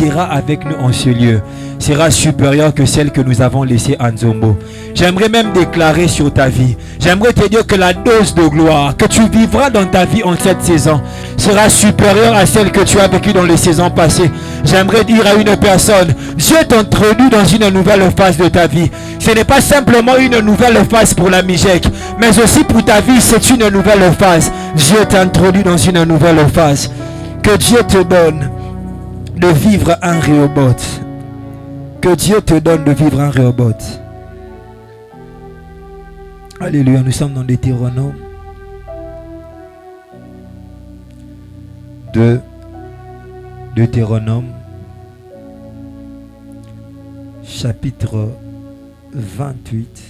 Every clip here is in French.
sera avec nous en ce lieu sera supérieure que celle que nous avons laissée à Nzombo. J'aimerais même déclarer sur ta vie. J'aimerais te dire que la dose de gloire que tu vivras dans ta vie en cette saison sera supérieure à celle que tu as vécue dans les saisons passées. J'aimerais dire à une personne, Dieu t'introduit dans une nouvelle phase de ta vie. Ce n'est pas simplement une nouvelle phase pour la Mijek, mais aussi pour ta vie, c'est une nouvelle phase. Dieu t'introduit dans une nouvelle phase. Que Dieu te donne de vivre un Rehoboth. Que Dieu te donne de vivre un Rehoboth. Alléluia, nous sommes dans Deutéronome 2. Deutéronome chapitre 28.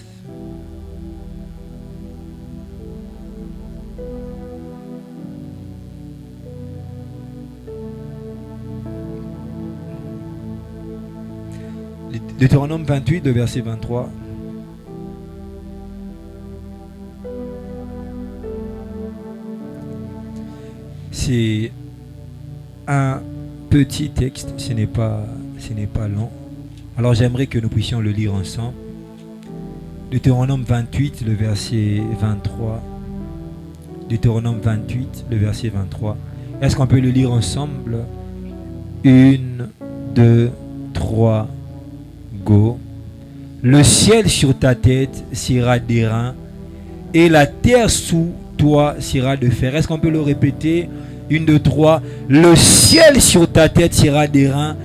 Deutéronome 28, le verset 23. C'est un petit texte, ce n'est pas long. Alors j'aimerais que nous puissions le lire ensemble. Deutéronome 28, le verset 23. Deutéronome 28, le verset 23. Est-ce qu'on peut le lire ensemble? 1, 2, 3, go. Le ciel sur ta tête sera d'airain et la terre sous toi sera de fer. Est-ce qu'on peut le répéter? 1, 2, 3. Le ciel sur ta tête sera d'airain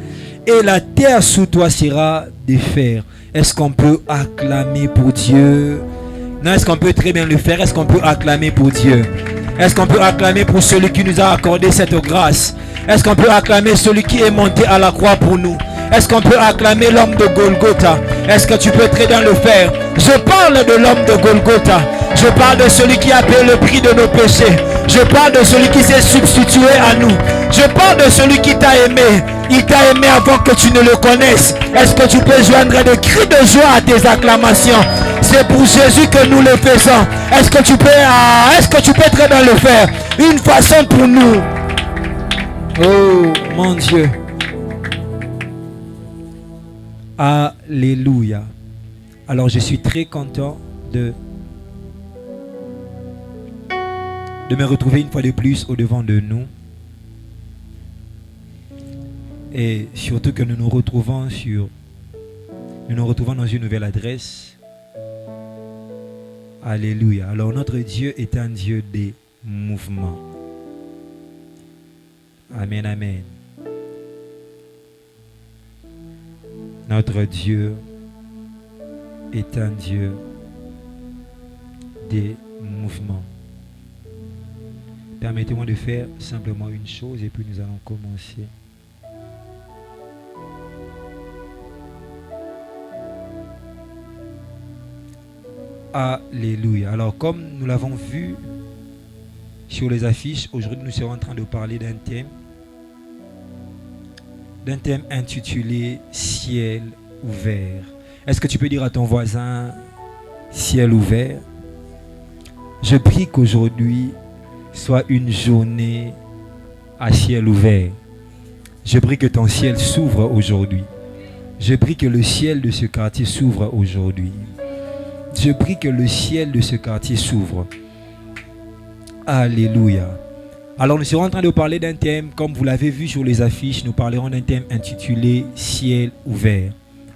et la terre sous toi sera de fer. Est-ce qu'on peut acclamer pour Dieu? Non, est-ce qu'on peut très bien le faire? Est-ce qu'on peut acclamer pour Dieu? Est-ce qu'on peut acclamer pour celui qui nous a accordé cette grâce? Est-ce qu'on peut acclamer celui qui est monté à la croix pour nous? Est-ce qu'on peut acclamer l'homme de Golgotha? Est-ce que tu peux très bien le faire? Je parle de l'homme de Golgotha. Je parle de celui qui a payé le prix de nos péchés. Je parle de celui qui s'est substitué à nous. Je parle de celui qui t'a aimé. Il t'a aimé avant que tu ne le connaisses. Est-ce que tu peux joindre des cris de joie à tes acclamations? C'est pour Jésus que nous le faisons. Est-ce que tu peux très bien le faire? Une façon pour nous. Oh mon Dieu. Alléluia. Alors je suis très content de me retrouver une fois de plus au devant de nous. Et surtout que nous nous retrouvons dans une nouvelle adresse. Alléluia. Alors notre Dieu est un Dieu des mouvements. Amen, amen. Notre Dieu est un Dieu des mouvements. Permettez-moi de faire simplement une chose et puis nous allons commencer. Alléluia. Alors comme nous l'avons vu sur les affiches, aujourd'hui nous serons en train de parler d'un thème intitulé ciel ouvert. Est-ce que tu peux dire à ton voisin ciel ouvert? Je prie qu'aujourd'hui soit une journée à ciel ouvert. Je prie que ton ciel s'ouvre aujourd'hui. Je prie que le ciel de ce quartier s'ouvre aujourd'hui. Je prie que le ciel de ce quartier s'ouvre. Alléluia. Alors nous serons en train de parler d'un thème, comme vous l'avez vu sur les affiches, nous parlerons d'un thème intitulé ciel ouvert.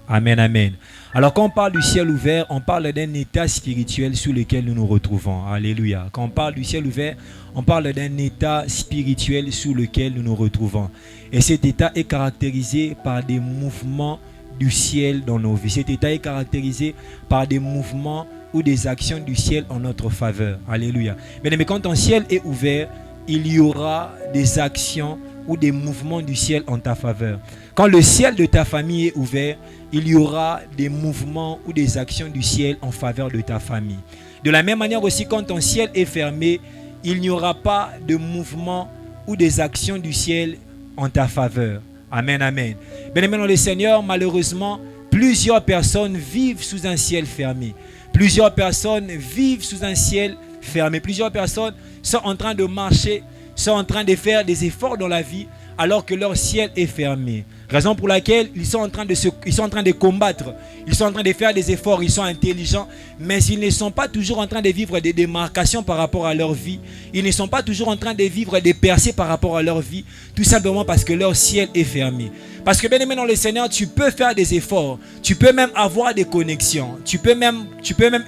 Amen, amen. Alors quand on parle du ciel ouvert, on parle d'un état spirituel sous lequel nous nous retrouvons. Alléluia. Quand on parle du ciel ouvert, on parle d'un état spirituel sous lequel nous nous retrouvons. Et cet état est caractérisé par des mouvements du ciel dans nos vies. Cet état est caractérisé par des mouvements ou des actions du ciel en notre faveur. Alléluia. Mais quand ton ciel est ouvert, il y aura des actions ou des mouvements du ciel en ta faveur. Quand le ciel de ta famille est ouvert, il y aura des mouvements ou des actions du ciel en faveur de ta famille. De la même manière aussi, quand ton ciel est fermé, il n'y aura pas de mouvements ou des actions du ciel en ta faveur. Amen, amen. Bien-aimés dans le Seigneur, malheureusement, plusieurs personnes vivent sous un ciel fermé. Plusieurs personnes vivent sous un ciel fermé. Plusieurs personnes sont en train de marcher sont en train de faire des efforts dans la vie alors que leur ciel est fermé. Raison pour laquelle ils sont en train de combattre, ils sont en train de faire des efforts, ils sont intelligents, mais ils ne sont pas toujours en train de vivre des démarcations par rapport à leur vie. Ils ne sont pas toujours en train de vivre des percées par rapport à leur vie, tout simplement parce que leur ciel est fermé. Parce que bien aimé dans le Seigneur, tu peux faire des efforts, tu peux même avoir des connexions, tu peux même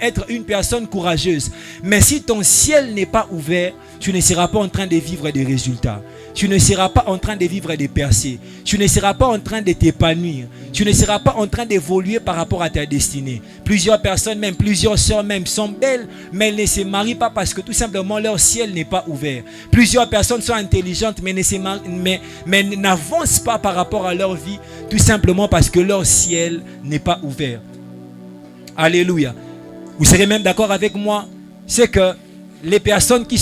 être une personne courageuse. Mais si ton ciel n'est pas ouvert, tu ne seras pas en train de vivre des résultats. Tu ne seras pas en train de vivre des percées. Tu ne seras pas en train de t'épanouir. Tu ne seras pas en train d'évoluer par rapport à ta destinée. Plusieurs personnes, même plusieurs sœurs même, sont belles, mais elles ne se marient pas parce que tout simplement leur ciel n'est pas ouvert. Plusieurs personnes sont intelligentes, mais n'avancent pas par rapport à leur vie, tout simplement parce que leur ciel n'est pas ouvert. Alléluia. Vous serez même d'accord avec moi, c'est que les personnes qui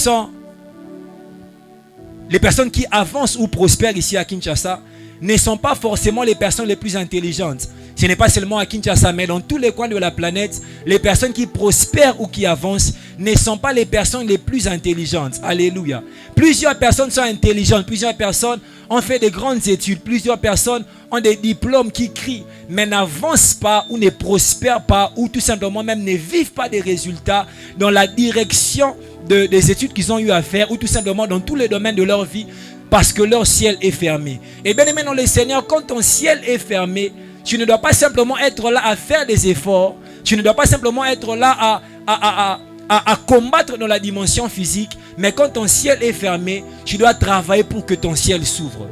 avancent ou prospèrent ici à Kinshasa ne sont pas forcément les personnes les plus intelligentes. Ce n'est pas seulement à Kinshasa, mais dans tous les coins de la planète, les personnes qui prospèrent ou qui avancent ne sont pas les personnes les plus intelligentes. Alléluia. Plusieurs personnes sont intelligentes, plusieurs personnes ont fait de grandes études, plusieurs personnes ont des diplômes qui crient, mais n'avancent pas ou ne prospèrent pas ou tout simplement même ne vivent pas des résultats dans la direction des études qu'ils ont eu à faire ou tout simplement dans tous les domaines de leur vie parce que leur ciel est fermé. Et bien aimé dans le Seigneur, quand ton ciel est fermé, tu ne dois pas simplement être là à faire des efforts, tu ne dois pas simplement être là à combattre dans la dimension physique, mais quand ton ciel est fermé, tu dois travailler pour que ton ciel s'ouvre.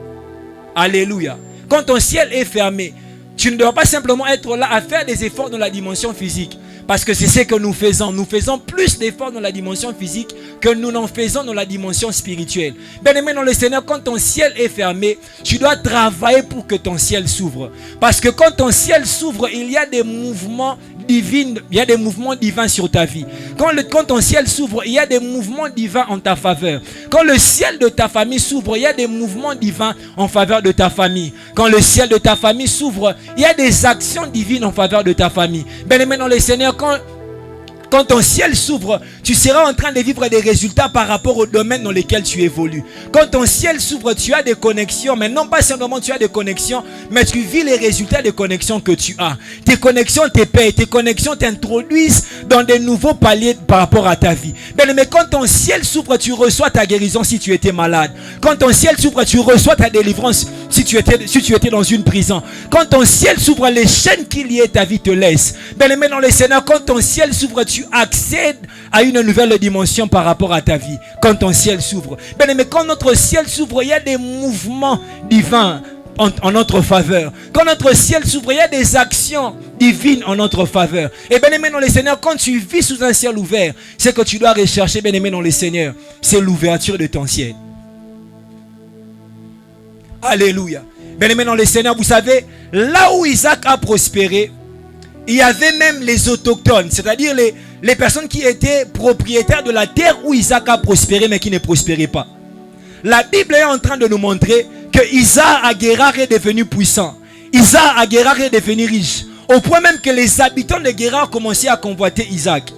Alléluia. Quand ton ciel est fermé, tu ne dois pas simplement être là à faire des efforts dans la dimension physique. Parce que c'est ce que nous faisons. Nous faisons plus d'efforts dans la dimension physique que nous n'en faisons dans la dimension spirituelle. Bien aimé dans le Seigneur, quand ton ciel est fermé, tu dois travailler pour que ton ciel s'ouvre. Parce que quand ton ciel s'ouvre, il y a des mouvements divins, il y a des mouvements divins sur ta vie. Quand ton ciel s'ouvre, il y a des mouvements divins en ta faveur. Quand le ciel de ta famille s'ouvre, il y a des mouvements divins en faveur de ta famille. Quand le ciel de ta famille s'ouvre, il y a des actions divines en faveur de ta famille. Bien aimé dans le Seigneur, quand ton ciel s'ouvre, tu seras en train de vivre des résultats par rapport au domaine dans lequel tu évolues. Quand ton ciel s'ouvre, tu as des connexions, mais non pas simplement tu as des connexions, mais tu vis les résultats des connexions que tu as. Tes connexions te payent, tes connexions t'introduisent dans des nouveaux paliers par rapport à ta vie. Mais quand ton ciel s'ouvre, tu reçois ta guérison si tu étais malade. Quand ton ciel s'ouvre, tu reçois ta délivrance si tu étais dans une prison. Quand ton ciel s'ouvre, les chaînes qui liaient ta vie te laissent. Bien-aimé dans le Seigneur, quand ton ciel s'ouvre, tu accèdes à une nouvelle dimension par rapport à ta vie. Quand ton ciel s'ouvre. Bien-aimé, quand notre ciel s'ouvre, il y a des mouvements divins en notre faveur. Quand notre ciel s'ouvre, il y a des actions divines en notre faveur. Et bien-aimé dans le Seigneur, quand tu vis sous un ciel ouvert, c'est que tu dois rechercher, bien-aimé dans le Seigneur, c'est l'ouverture de ton ciel. Alléluia. Bien-aimé dans le Seigneur, vous savez, là où Isaac a prospéré, il y avait même les autochtones, c'est-à-dire les personnes qui étaient propriétaires de la terre où Isaac a prospéré, mais qui ne prospéraient pas. La Bible est en train de nous montrer que Isaac à Guérar est devenu puissant. Isaac à Guérar est devenu riche. Au point même que les habitants de Guérar commençaient à convoiter Isaac.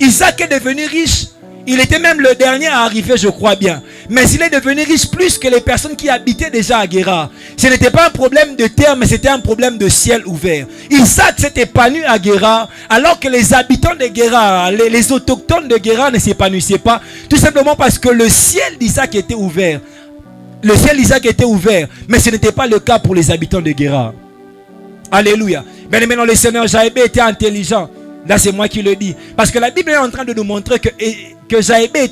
Isaac est devenu riche. Il était même le dernier à arriver, je crois bien. Mais il est devenu riche plus que les personnes qui habitaient déjà à Guérar. Ce n'était pas un problème de terre, mais c'était un problème de ciel ouvert. Isaac s'est épanoui à Guérar, alors que les habitants de Guérar, les autochtones de Guérar ne s'épanouissaient pas. Tout simplement parce que le ciel d'Isaac était ouvert. Le ciel d'Isaac était ouvert, mais ce n'était pas le cas pour les habitants de Guérar. Alléluia. Bien aimé dans le Seigneur, Jaébé était intelligent. Là, c'est moi qui le dis. Parce que la Bible est en train de nous montrer que Jaébé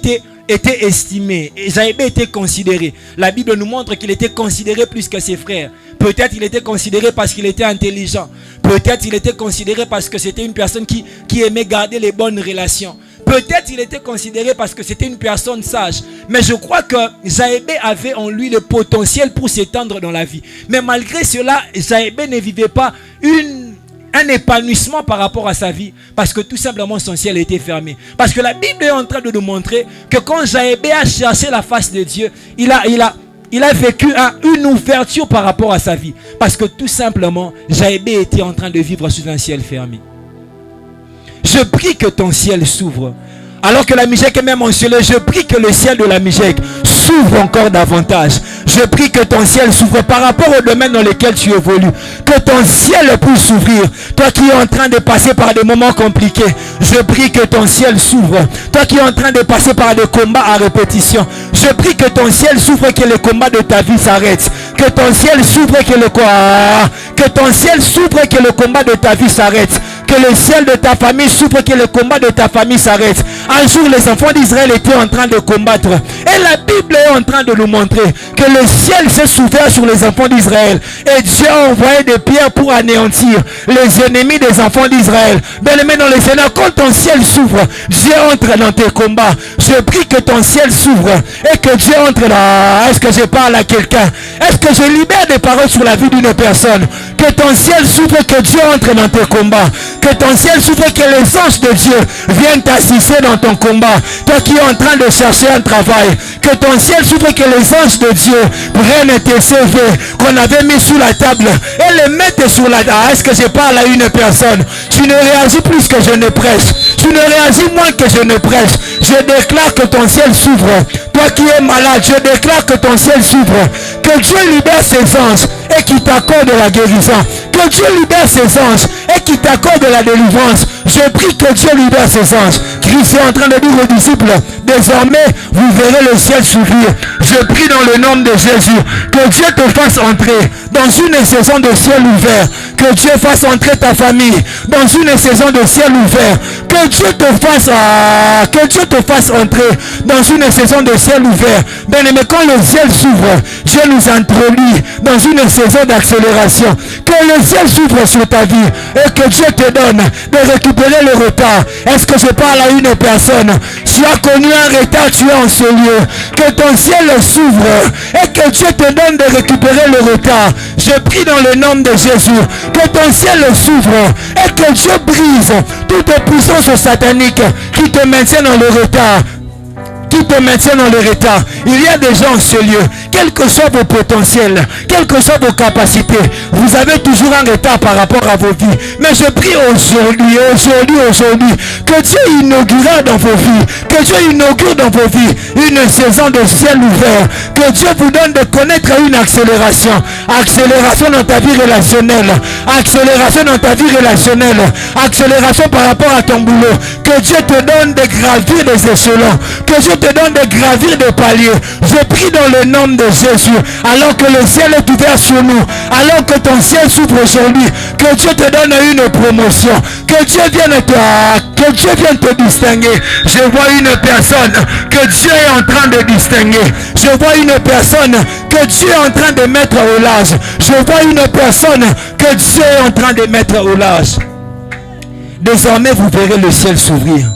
était estimé. Et Jaébé était considéré. La Bible nous montre qu'il était considéré plus que ses frères. Peut-être il était considéré parce qu'il était intelligent. Peut-être il était considéré parce que c'était une personne qui aimait garder les bonnes relations. Peut-être il était considéré parce que c'était une personne sage. Mais je crois que Jaébé avait en lui le potentiel pour s'étendre dans la vie. Mais malgré cela, Jaébé ne vivait pas un épanouissement par rapport à sa vie, parce que tout simplement son ciel était fermé. Parce que la Bible est en train de nous montrer que quand Jaébé a cherché la face de Dieu, il a vécu une ouverture par rapport à sa vie. Parce que tout simplement, Jaébé était en train de vivre sous un ciel fermé. Je prie que ton ciel s'ouvre. Alors que la Mijek est même mentionné, je prie que le ciel de la Mijek s'ouvre s'ouvre encore davantage. Je prie que ton ciel s'ouvre par rapport au domaine dans lequel tu évolues. Que ton ciel puisse s'ouvrir. Toi qui es en train de passer par des moments compliqués, je prie que ton ciel s'ouvre. Toi qui es en train de passer par des combats à répétition, je prie que ton ciel s'ouvre et que le combat de ta vie s'arrête. Que ton ciel s'ouvre et que ton ciel s'ouvre et que le combat de ta vie s'arrête. Que le ciel de ta famille s'ouvre et que le combat de ta famille s'arrête. Un jour, les enfants d'Israël étaient en train de combattre. Et la Bible est en train de nous montrer que le ciel s'est ouvert sur les enfants d'Israël. Et Dieu a envoyé des pierres pour anéantir les ennemis des enfants d'Israël. Bien-aimé dans les Seigneur, quand ton ciel s'ouvre, Dieu entre dans tes combats. Je prie que ton ciel s'ouvre et que Dieu entre là. Est-ce que je parle à quelqu'un? Est-ce que je libère des paroles sur la vie d'une personne? Que ton ciel s'ouvre et que Dieu entre dans tes combats. Que ton ciel s'ouvre et que les anges de Dieu viennent t'assister dans ton combat. Toi qui es en train de chercher un travail, que ton ciel s'ouvre et que les anges de Dieu prennent tes CV qu'on avait mis sous la table et les mettent sur la table. Est-ce que je parle à une personne? Tu ne réagis plus que je ne prêche. Tu ne réagis moins que je ne prêche. Je déclare que ton ciel s'ouvre. Toi qui es malade, je déclare que ton ciel s'ouvre. Que Dieu libère ses anges et qu'il t'accorde la guérison. Que Dieu libère ses anges et qu'il t'accorde la délivrance. Je prie que Dieu libère ses anges. Christ est en train de dire aux disciples, désormais vous verrez le ciel s'ouvrir. Je prie dans le nom de Jésus que Dieu te fasse entrer dans une saison de ciel ouvert. Que Dieu fasse entrer ta famille dans une saison de ciel ouvert. Que Dieu te fasse entrer dans une saison de ciel ouvert. Bien aimé, quand le ciel s'ouvre, Dieu nous introduit dans une saison d'accélération. Que le ciel s'ouvre sur ta vie et que Dieu te donne de récupérer le retard. Est-ce que je parle à une personne? Tu as connu un retard, tu es en ce lieu. Que ton ciel s'ouvre et que Dieu te donne de récupérer le retard. Je prie dans le nom de Jésus que ton ciel s'ouvre et que Dieu brise toute puissance satanique qui te maintient dans le retard. Qui te maintient dans le retard. Il y a des gens en ce lieu, quels que soient vos potentiels, quelles que soient vos capacités, vous avez toujours un retard par rapport à vos vies. Mais je prie aujourd'hui, que Dieu inaugure dans vos vies, que Dieu inaugure dans vos vies une saison de ciel ouvert, que Dieu vous donne de connaître une accélération, accélération dans ta vie relationnelle, accélération dans ta vie relationnelle, accélération par rapport à ton boulot, que Dieu te donne de gravir des échelons, que Dieu te donne de gravir des paliers. Je prie dans le nom de Jésus, alors que le ciel est ouvert sur nous, alors que ton ciel s'ouvre aujourd'hui, que Dieu te donne une promotion, que Dieu vienne te distinguer. Je vois une personne que Dieu est en train de distinguer. Je vois une personne que Dieu est en train de mettre au large. Je vois une personne que Dieu est en train de mettre au large. Désormais, vous verrez le ciel s'ouvrir.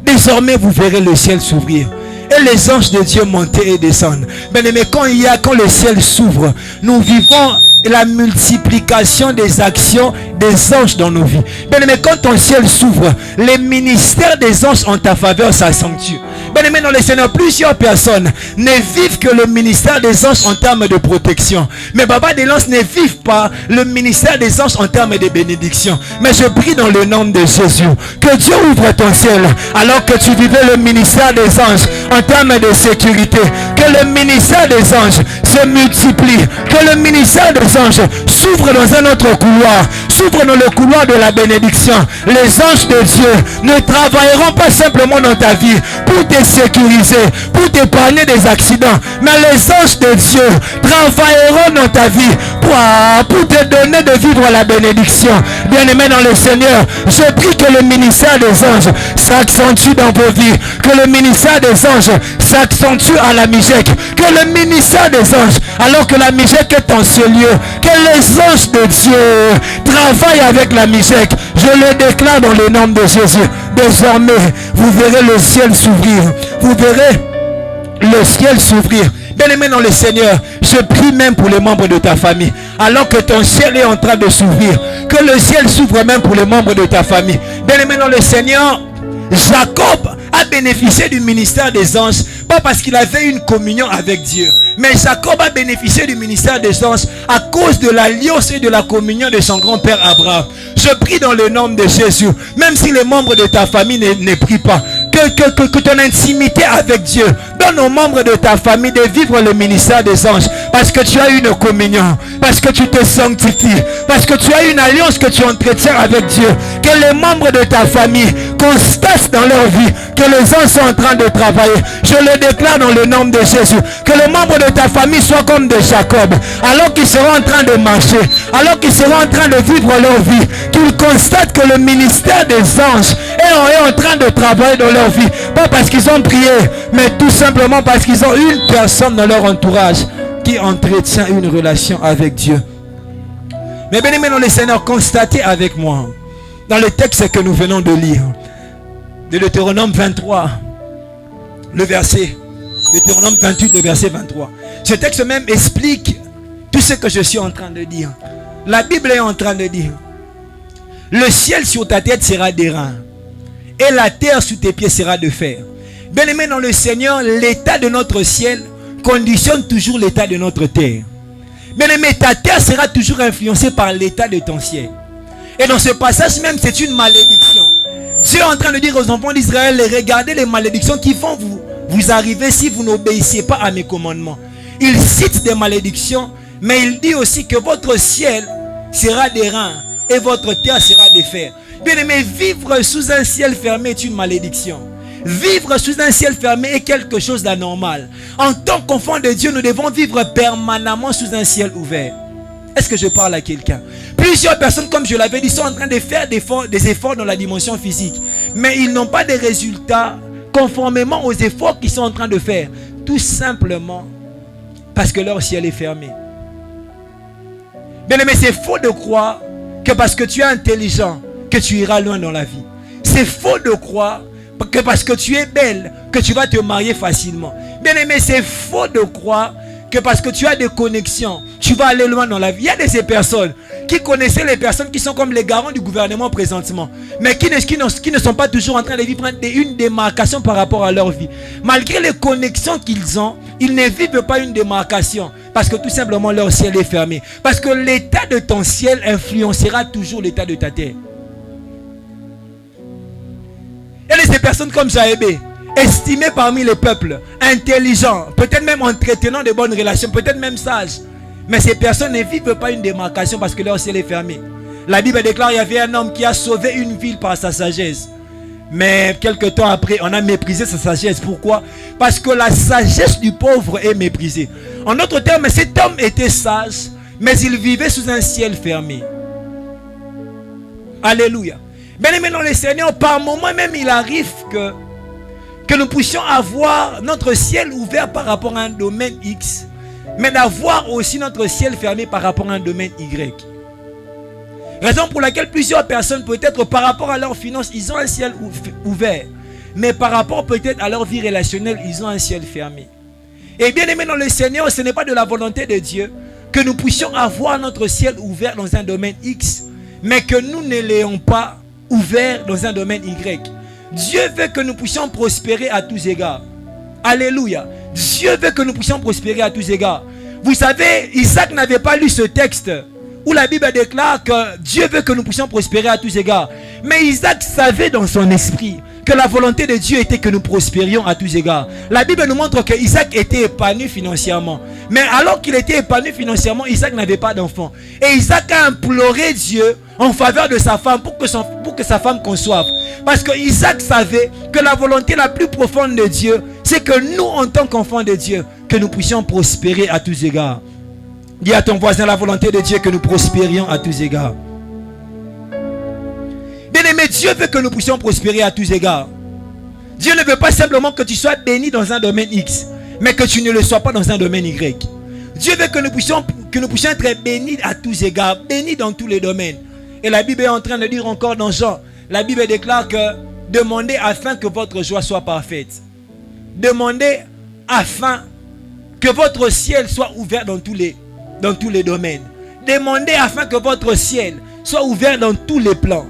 Désormais, vous verrez le ciel s'ouvrir. Et les anges de Dieu monter et descendre. Bien-aimé, quand le ciel s'ouvre, nous vivons la multiplication des actions des anges dans nos vies. Bien-aimé, quand ton ciel s'ouvre, les ministères des anges en ta faveur s'accentuent. Bien-aimé dans le Seigneur, plusieurs personnes ne vivent que le ministère des anges en termes de protection. Mais Baba de Lance ne vivent pas le ministère des anges en termes de bénédiction. Mais je prie dans le nom de Jésus que Dieu ouvre ton ciel alors que tu vivais le ministère des anges en termes de sécurité. Que le ministère des anges se multiplie. Que le ministère des anges s'ouvre dans un autre couloir. S'ouvre dans le couloir de la bénédiction. Les anges de Dieu ne travailleront pas simplement dans ta vie pour te sécuriser, pour t'épargner des accidents. Mais les anges de Dieu travailleront dans ta vie pour te donner de vivre la bénédiction. Bien-aimé dans le Seigneur, je prie que le ministère des anges s'accentue dans vos vies. Que le ministère des anges s'accentue à la Mijek. Que le ministère des anges, alors que la Mijek est en ce lieu, que les anges de Dieu travaillent avec la Mijek. Je le déclare dans le nom de Jésus. Désormais, vous verrez le ciel s'ouvrir. Vous verrez le ciel s'ouvrir. Bien-aimé dans le Seigneur, je prie même pour les membres de ta famille. Alors que ton ciel est en train de s'ouvrir, que le ciel s'ouvre même pour les membres de ta famille. Bien-aimé dans le Seigneur, Jacob a bénéficié du ministère des anges, pas parce qu'il avait une communion avec Dieu, mais Jacob a bénéficié du ministère des anges à cause de l'alliance et de la communion de son grand-père Abraham. Je prie dans le nom de Jésus, même si les membres de ta famille ne prient pas, que ton intimité avec Dieu. Donne aux membres de ta famille de vivre le ministère des anges. Parce que tu as une communion. Parce que tu te sanctifies. Parce que tu as une alliance que tu entretiens avec Dieu. Que les membres de ta famille constatent dans leur vie que les anges sont en train de travailler. Je le déclare dans le nom de Jésus. Que les membres de ta famille soient comme de Jacob. Alors qu'ils seront en train de marcher. Alors qu'ils seront en train de vivre leur vie. Qu'ils constatent que le ministère des anges est en train de travailler dans leur vie. Pas parce qu'ils ont prié, mais tout simplement parce qu'ils ont une personne dans leur entourage qui entretient une relation avec Dieu. Mais bien aimés dans le Seigneur, constatez avec moi dans le texte que nous venons de lire de Deutéronome 23 le verset Deutéronome 28 le verset 23. Ce texte même explique tout ce que je suis en train de dire. La Bible est en train de dire: le ciel sur ta tête sera d'airain et la terre sous tes pieds sera de fer. Bien aimé dans le Seigneur, l'état de notre ciel conditionne toujours l'état de notre terre. Bien aimé, ta terre sera toujours influencée par l'état de ton ciel. Et dans ce passage même, c'est une malédiction. Dieu est en train de dire aux enfants d'Israël: regardez les malédictions qui vont vous arriver si vous n'obéissez pas à mes commandements. Il cite des malédictions, mais il dit aussi que votre ciel sera d'airain et votre terre sera de fer. Bien aimé, vivre sous un ciel fermé est une malédiction. Vivre sous un ciel fermé est quelque chose d'anormal. En tant qu'enfant de Dieu, nous devons vivre permanemment sous un ciel ouvert. Est-ce que je parle à quelqu'un? Plusieurs personnes, comme je l'avais dit, sont en train de faire des efforts dans la dimension physique. Mais ils n'ont pas de résultats conformément aux efforts qu'ils sont en train de faire. Tout simplement parce que leur ciel est fermé. Bien aimé, c'est faux de croire que parce que tu es intelligent, que tu iras loin dans la vie. C'est faux de croire que parce que tu es belle, que tu vas te marier facilement. Bien aimé, c'est faux de croire que parce que tu as des connexions, tu vas aller loin dans la vie. Il y a de ces personnes qui connaissaient les personnes qui sont comme les garants du gouvernement présentement, mais qui ne sont pas toujours en train de vivre une démarcation par rapport à leur vie. Malgré les connexions qu'ils ont, ils ne vivent pas une démarcation parce que tout simplement leur ciel est fermé. Parce que l'état de ton ciel influencera toujours l'état de ta terre. Il y a des personnes comme Jaébé, estimé parmi les peuples, intelligent, peut-être même entretenant de bonnes relations, peut-être même sage. Mais ces personnes ne vivent pas une démarcation parce que leur ciel est fermé. La Bible déclare qu'il y avait un homme qui a sauvé une ville par sa sagesse. Mais quelques temps après, on a méprisé sa sagesse. Pourquoi? Parce que la sagesse du pauvre est méprisée. En d'autres termes, cet homme était sage, mais il vivait sous un ciel fermé. Alléluia. Bien aimé dans le Seigneur, par moment même il arrive que nous puissions avoir notre ciel ouvert par rapport à un domaine X, mais d'avoir aussi notre ciel fermé par rapport à un domaine Y. Raison pour laquelle plusieurs personnes, peut-être par rapport à leurs finances, ils ont un ciel ouvert, mais par rapport peut-être à leur vie relationnelle, ils ont un ciel fermé. Et bien aimé dans le Seigneur, ce n'est pas de la volonté de Dieu que nous puissions avoir notre ciel ouvert dans un domaine X, mais que nous ne l'ayons pas ouvert dans un domaine Y. Dieu veut que nous puissions prospérer à tous égards. Alléluia. Dieu veut que nous puissions prospérer à tous égards. Vous savez, Isaac n'avait pas lu ce texte où la Bible déclare que Dieu veut que nous puissions prospérer à tous égards. Mais Isaac savait dans son esprit que la volonté de Dieu était que nous prospérions à tous égards. La Bible nous montre que Isaac était épanoui financièrement. Mais alors qu'il était épanoui financièrement, Isaac n'avait pas d'enfant. Et Isaac a imploré Dieu en faveur de sa femme pour que sa femme conçoive. Parce que Isaac savait que la volonté la plus profonde de Dieu, c'est que nous, en tant qu'enfants de Dieu, que nous puissions prospérer à tous égards. Dis à ton voisin: la volonté de Dieu, que nous prospérions à tous égards. Bien aimé, Dieu veut que nous puissions prospérer à tous égards. Dieu ne veut pas simplement que tu sois béni dans un domaine X, mais que tu ne le sois pas dans un domaine Y. Dieu veut que nous puissions être bénis à tous égards, bénis dans tous les domaines. Et la Bible est en train de dire encore dans Jean, la Bible déclare que demandez afin que votre joie soit parfaite. Demandez afin que votre ciel soit ouvert dans tous les domaines. Demandez afin que votre ciel soit ouvert dans tous les plans.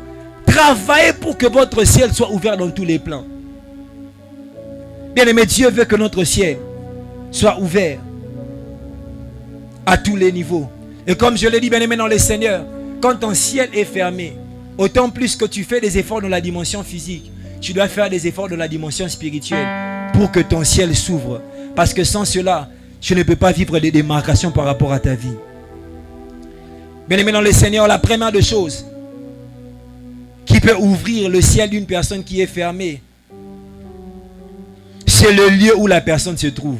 Travaillez pour que votre ciel soit ouvert dans tous les plans. Bien aimé, Dieu veut que notre ciel soit ouvert à tous les niveaux. Et comme je l'ai dit, bien aimé dans le Seigneur, quand ton ciel est fermé, autant plus que tu fais des efforts dans la dimension physique, tu dois faire des efforts de la dimension spirituelle pour que ton ciel s'ouvre. Parce que sans cela, tu ne peux pas vivre des démarcations par rapport à ta vie. Bien-aimé dans le Seigneur, la première des choses qui peut ouvrir le ciel d'une personne qui est fermée, c'est le lieu où la personne se trouve.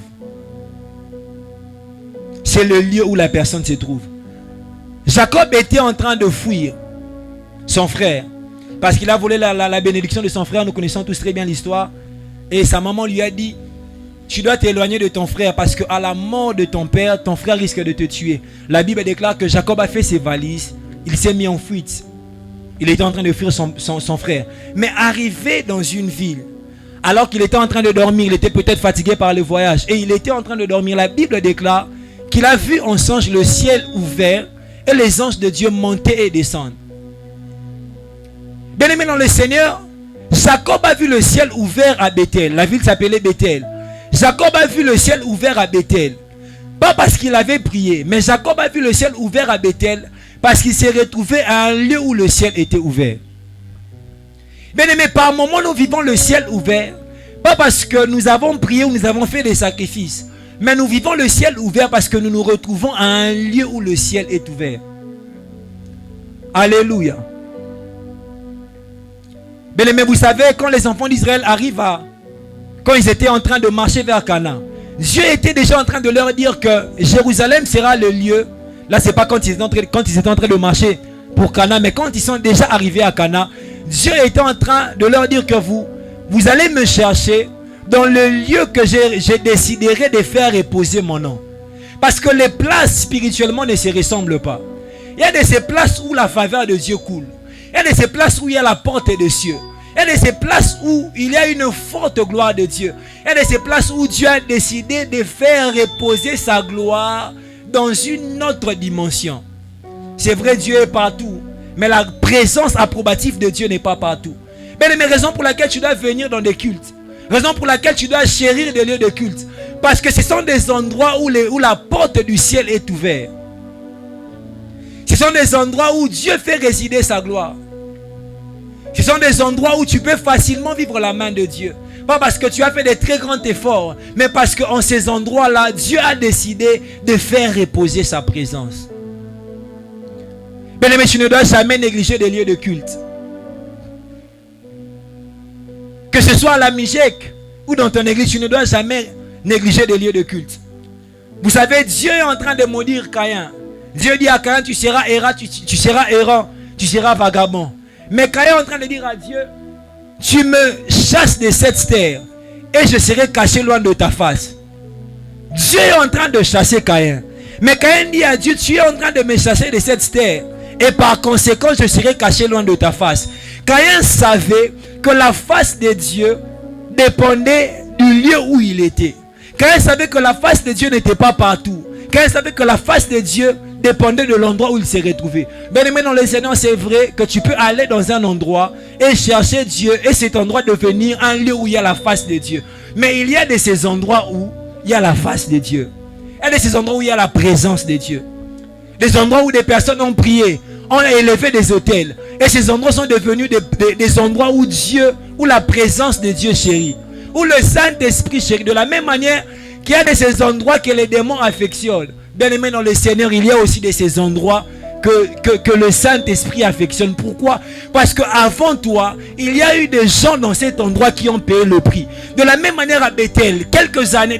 C'est le lieu où la personne se trouve. Jacob était en train de fuir son frère parce qu'il a volé la bénédiction de son frère. Nous connaissons tous très bien l'histoire. Et sa maman lui a dit: tu dois t'éloigner de ton frère parce qu'à la mort de ton père, ton frère risque de te tuer. La Bible déclare que Jacob a fait ses valises. Il s'est mis en fuite. Il était en train de fuir son frère. Mais arrivé dans une ville, alors qu'il était en train de dormir, il était peut-être fatigué par le voyage, et il était en train de dormir, la Bible déclare qu'il a vu en songe le ciel ouvert et les anges de Dieu monter et descendre. Bien-aimé dans le Seigneur, Jacob a vu le ciel ouvert à Bethel. La ville s'appelait Bethel. Jacob a vu le ciel ouvert à Bethel. Pas parce qu'il avait prié, mais Jacob a vu le ciel ouvert à Bethel parce qu'il s'est retrouvé à un lieu où le ciel était ouvert. Bien-aimé, par moments nous vivons le ciel ouvert, pas parce que nous avons prié ou nous avons fait des sacrifices, mais nous vivons le ciel ouvert parce que nous nous retrouvons à un lieu où le ciel est ouvert. Alléluia. Bien-aimé, vous savez, quand les enfants d'Israël arrivent quand ils étaient en train de marcher vers Canaan, Dieu était déjà en train de leur dire que Jérusalem sera le lieu. Là, c'est pas quand ils étaient en train de marcher pour Canaan, mais quand ils sont déjà arrivés à Canaan, Dieu était en train de leur dire que vous allez me chercher dans le lieu que je déciderai de faire reposer mon nom. Parce que les places spirituellement ne se ressemblent pas. Il y a de ces places où la faveur de Dieu coule. Il y a de ces places où il y a la porte des cieux. Il y a de ces places où il y a une forte gloire de Dieu. Il y a de ces places où Dieu a décidé de faire reposer sa gloire dans une autre dimension. C'est vrai, Dieu est partout, mais la présence approbative de Dieu n'est pas partout. Mais les raisons pour lesquelles tu dois venir dans des cultes, raison pour laquelle tu dois chérir des lieux de culte, parce que ce sont des endroits où la porte du ciel est ouverte. Ce sont des endroits où Dieu fait résider sa gloire. Ce sont des endroits où tu peux facilement vivre la main de Dieu. Pas parce que tu as fait des très grands efforts, mais parce qu'en ces endroits-là, Dieu a décidé de faire reposer sa présence. Bien-aimé, tu ne dois jamais négliger des lieux de culte. Que ce soit à la Mijek ou dans ton église, tu ne dois jamais négliger des lieux de culte. Vous savez, Dieu est en train de maudire Caïn. Dieu dit à Caïn: tu seras errant, tu seras vagabond. Mais Caïn est en train de dire à Dieu: tu me chasses de cette terre et je serai caché loin de ta face. Dieu est en train de chasser Caïn. Mais Caïn dit à Dieu: tu es en train de me chasser de cette terre et par conséquent je serai caché loin de ta face. Caïn savait que la face de Dieu dépendait du lieu où il était. Caïn savait que la face de Dieu n'était pas partout. Caïn savait que la face de Dieu dépendait de l'endroit où il s'est retrouvé. Bien-aimé dans le Seigneur, c'est vrai que tu peux aller dans un endroit et chercher Dieu et cet endroit devenir un lieu où il y a la face de Dieu. Mais il y a de ces endroits où il y a la face de Dieu. Il y a de ces endroits où il y a la présence de Dieu. Des endroits où des personnes ont prié, ont élevé des autels. Et ces endroits sont devenus des endroits où où la présence de Dieu chérit. Où le Saint-Esprit chérit. De la même manière qu'il y a de ces endroits que les démons affectionnent. Bien aimé dans le Seigneur, il y a aussi de ces endroits que le Saint-Esprit affectionne. Pourquoi? Parce qu'avant toi, il y a eu des gens dans cet endroit qui ont payé le prix. De la même manière à Bethel,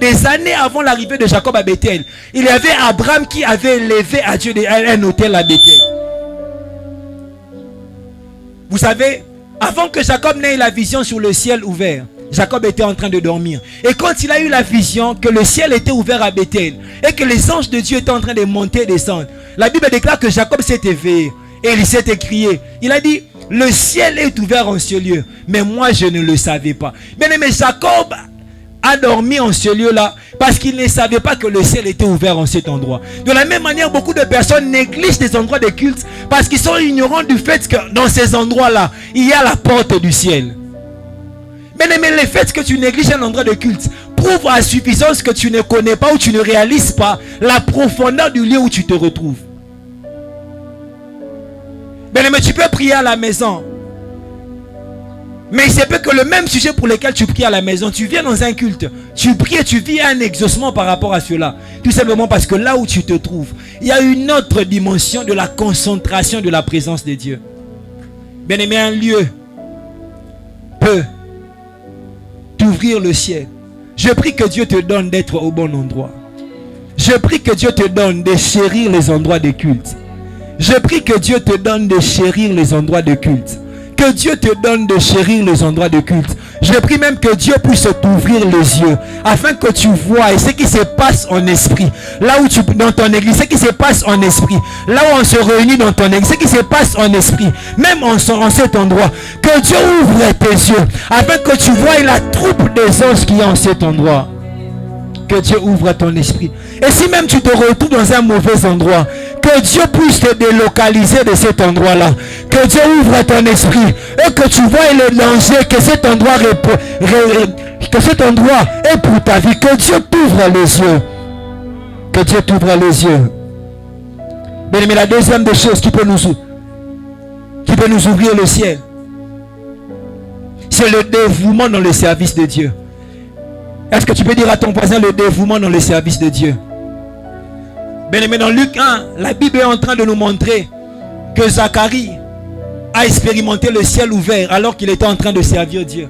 des années avant l'arrivée de Jacob à Bethel, il y avait Abraham qui avait élevé à Dieu un autel à Bethel. Vous savez, avant que Jacob n'ait la vision sur le ciel ouvert, Jacob était en train de dormir. Et quand il a eu la vision que le ciel était ouvert à Bethel et que les anges de Dieu étaient en train de monter et descendre, la Bible déclare que Jacob s'est éveillé et il s'est écrié. Il a dit: le ciel est ouvert en ce lieu, mais moi je ne le savais pas. Bien aimé, Jacob a dormi en ce lieu-là parce qu'il ne savait pas que le ciel était ouvert en cet endroit. De la même manière, beaucoup de personnes négligent des endroits de culte parce qu'ils sont ignorants du fait que dans ces endroits-là, il y a la porte du ciel. Mais le fait que tu négliges un endroit de culte prouve à suffisance que tu ne connais pas ou tu ne réalises pas la profondeur du lieu où tu te retrouves. Mais tu peux prier à la maison. Mais il se peut que le même sujet pour lequel tu pries à la maison, tu viens dans un culte, tu pries et tu vis un exaucement par rapport à cela. Tout simplement parce que là où tu te trouves, il y a une autre dimension de la concentration de la présence de Dieu. Bien aimé, un lieu peut t'ouvrir le ciel. Je prie que Dieu te donne d'être au bon endroit. Je prie que Dieu te donne de chérir les endroits de culte. Je prie que Dieu te donne de chérir les endroits de culte. Que Dieu te donne de chérir les endroits de culte. Je prie même que Dieu puisse t'ouvrir les yeux afin que tu vois et ce qui se passe en esprit. Là où tu dans ton église, ce qui se passe en esprit. Là où on se réunit dans ton église, ce qui se passe en esprit. Même en cet endroit. Que Dieu ouvre tes yeux afin que tu vois la troupe des anges qui est en cet endroit. Que Dieu ouvre ton esprit. Et si même tu te retrouves dans un mauvais endroit, que Dieu puisse te délocaliser de cet endroit-là. Que Dieu ouvre ton esprit et que tu vois le danger que cet endroit est pour ta vie. Que Dieu t'ouvre les yeux. Que Dieu t'ouvre les yeux. Bien aimé, la deuxième des choses qui peut nous ouvrir le ciel, c'est le dévouement dans le service de Dieu. Est-ce que tu peux dire à ton voisin le dévouement dans le service de Dieu? Bien aimé, dans Luc 1, la Bible est en train de nous montrer que Zacharie a expérimenté le ciel ouvert alors qu'il était en train de servir Dieu.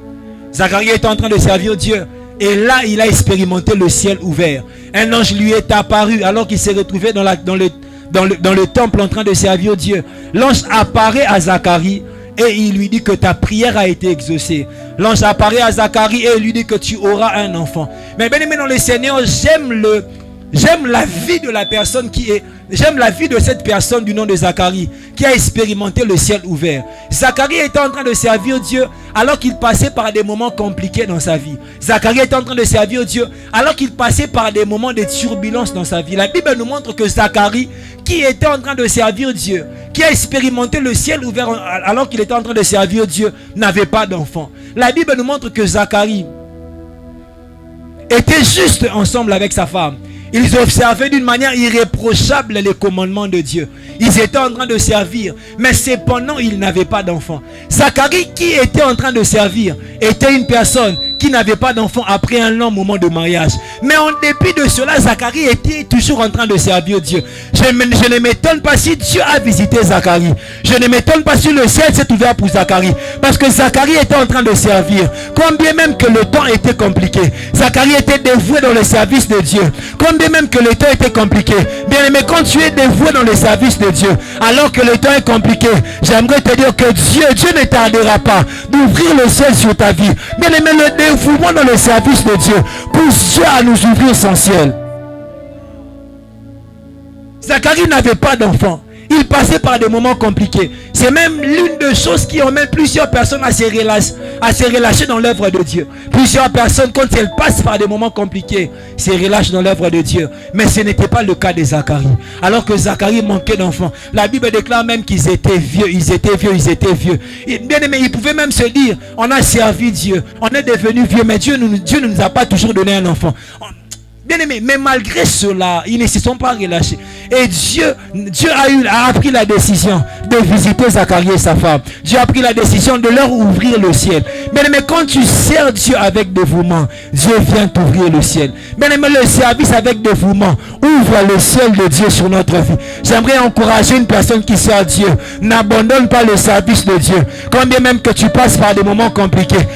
Zacharie était en train de servir Dieu et là il a expérimenté le ciel ouvert. Un ange lui est apparu alors qu'il s'est retrouvé dans le temple en train de servir Dieu. L'ange apparaît à Zacharie et il lui dit que ta prière a été exaucée. L'ange apparaît à Zacharie et il lui dit que tu auras un enfant. Mais bien aimé dans le Seigneur, j'aime la vie de la personne j'aime la vie de cette personne du nom de Zacharie qui a expérimenté le ciel ouvert. Zacharie était en train de servir Dieu alors qu'il passait par des moments compliqués dans sa vie. Zacharie était en train de servir Dieu alors qu'il passait par des moments de turbulence dans sa vie. La Bible nous montre que Zacharie, qui était en train de servir Dieu, qui a expérimenté le ciel ouvert alors qu'il était en train de servir Dieu, n'avait pas d'enfant. La Bible nous montre que Zacharie était juste ensemble avec sa femme. Ils observaient d'une manière irréprochable les commandements de Dieu. Ils étaient en train de servir, mais cependant ils n'avaient pas d'enfant. Zacharie, qui était en train de servir, était une personne qui n'avait pas d'enfant après un long moment de mariage. Mais en dépit de cela, Zacharie était toujours en train de servir Dieu. Je ne m'étonne pas si Dieu a visité Zacharie. Je ne m'étonne pas si le ciel s'est ouvert pour Zacharie. Parce que Zacharie était en train de servir. Combien même que le temps était compliqué, Zacharie était dévoué dans le service de Dieu. Combien même que le temps était compliqué. Bien aimé, quand tu es dévoué dans le service de Dieu, alors que le temps est compliqué, j'aimerais te dire que Dieu ne tardera pas d'ouvrir le ciel sur ta vie. Bien aimé, le dévouement dans le service de Dieu pousse Dieu à nous ouvrir son ciel. Zacharie n'avait pas d'enfant. Il passait par des moments compliqués. C'est même l'une des choses qui emmène plusieurs personnes à se relâcher dans l'œuvre de Dieu. Plusieurs personnes, quand elles passent par des moments compliqués, se relâchent dans l'œuvre de Dieu. Mais ce n'était pas le cas de Zacharie. Alors que Zacharie manquait d'enfants. La Bible déclare même qu'ils étaient vieux. Et bien aimé, ils pouvaient même se dire, on a servi Dieu. On est devenu vieux, mais Dieu ne nous a pas toujours donné un enfant. Bien aimé, mais malgré cela, ils ne se sont pas relâchés. Et Dieu a pris la décision de visiter Zacharie et sa femme. Dieu a pris la décision de leur ouvrir le ciel. Bien aimé, quand tu sers Dieu avec dévouement, Dieu vient t'ouvrir le ciel. Bien aimé, le service avec dévouement ouvre le ciel de Dieu sur notre vie. J'aimerais encourager une personne qui sert Dieu. N'abandonne pas le service de Dieu. Combien même que tu passes par des moments compliqués.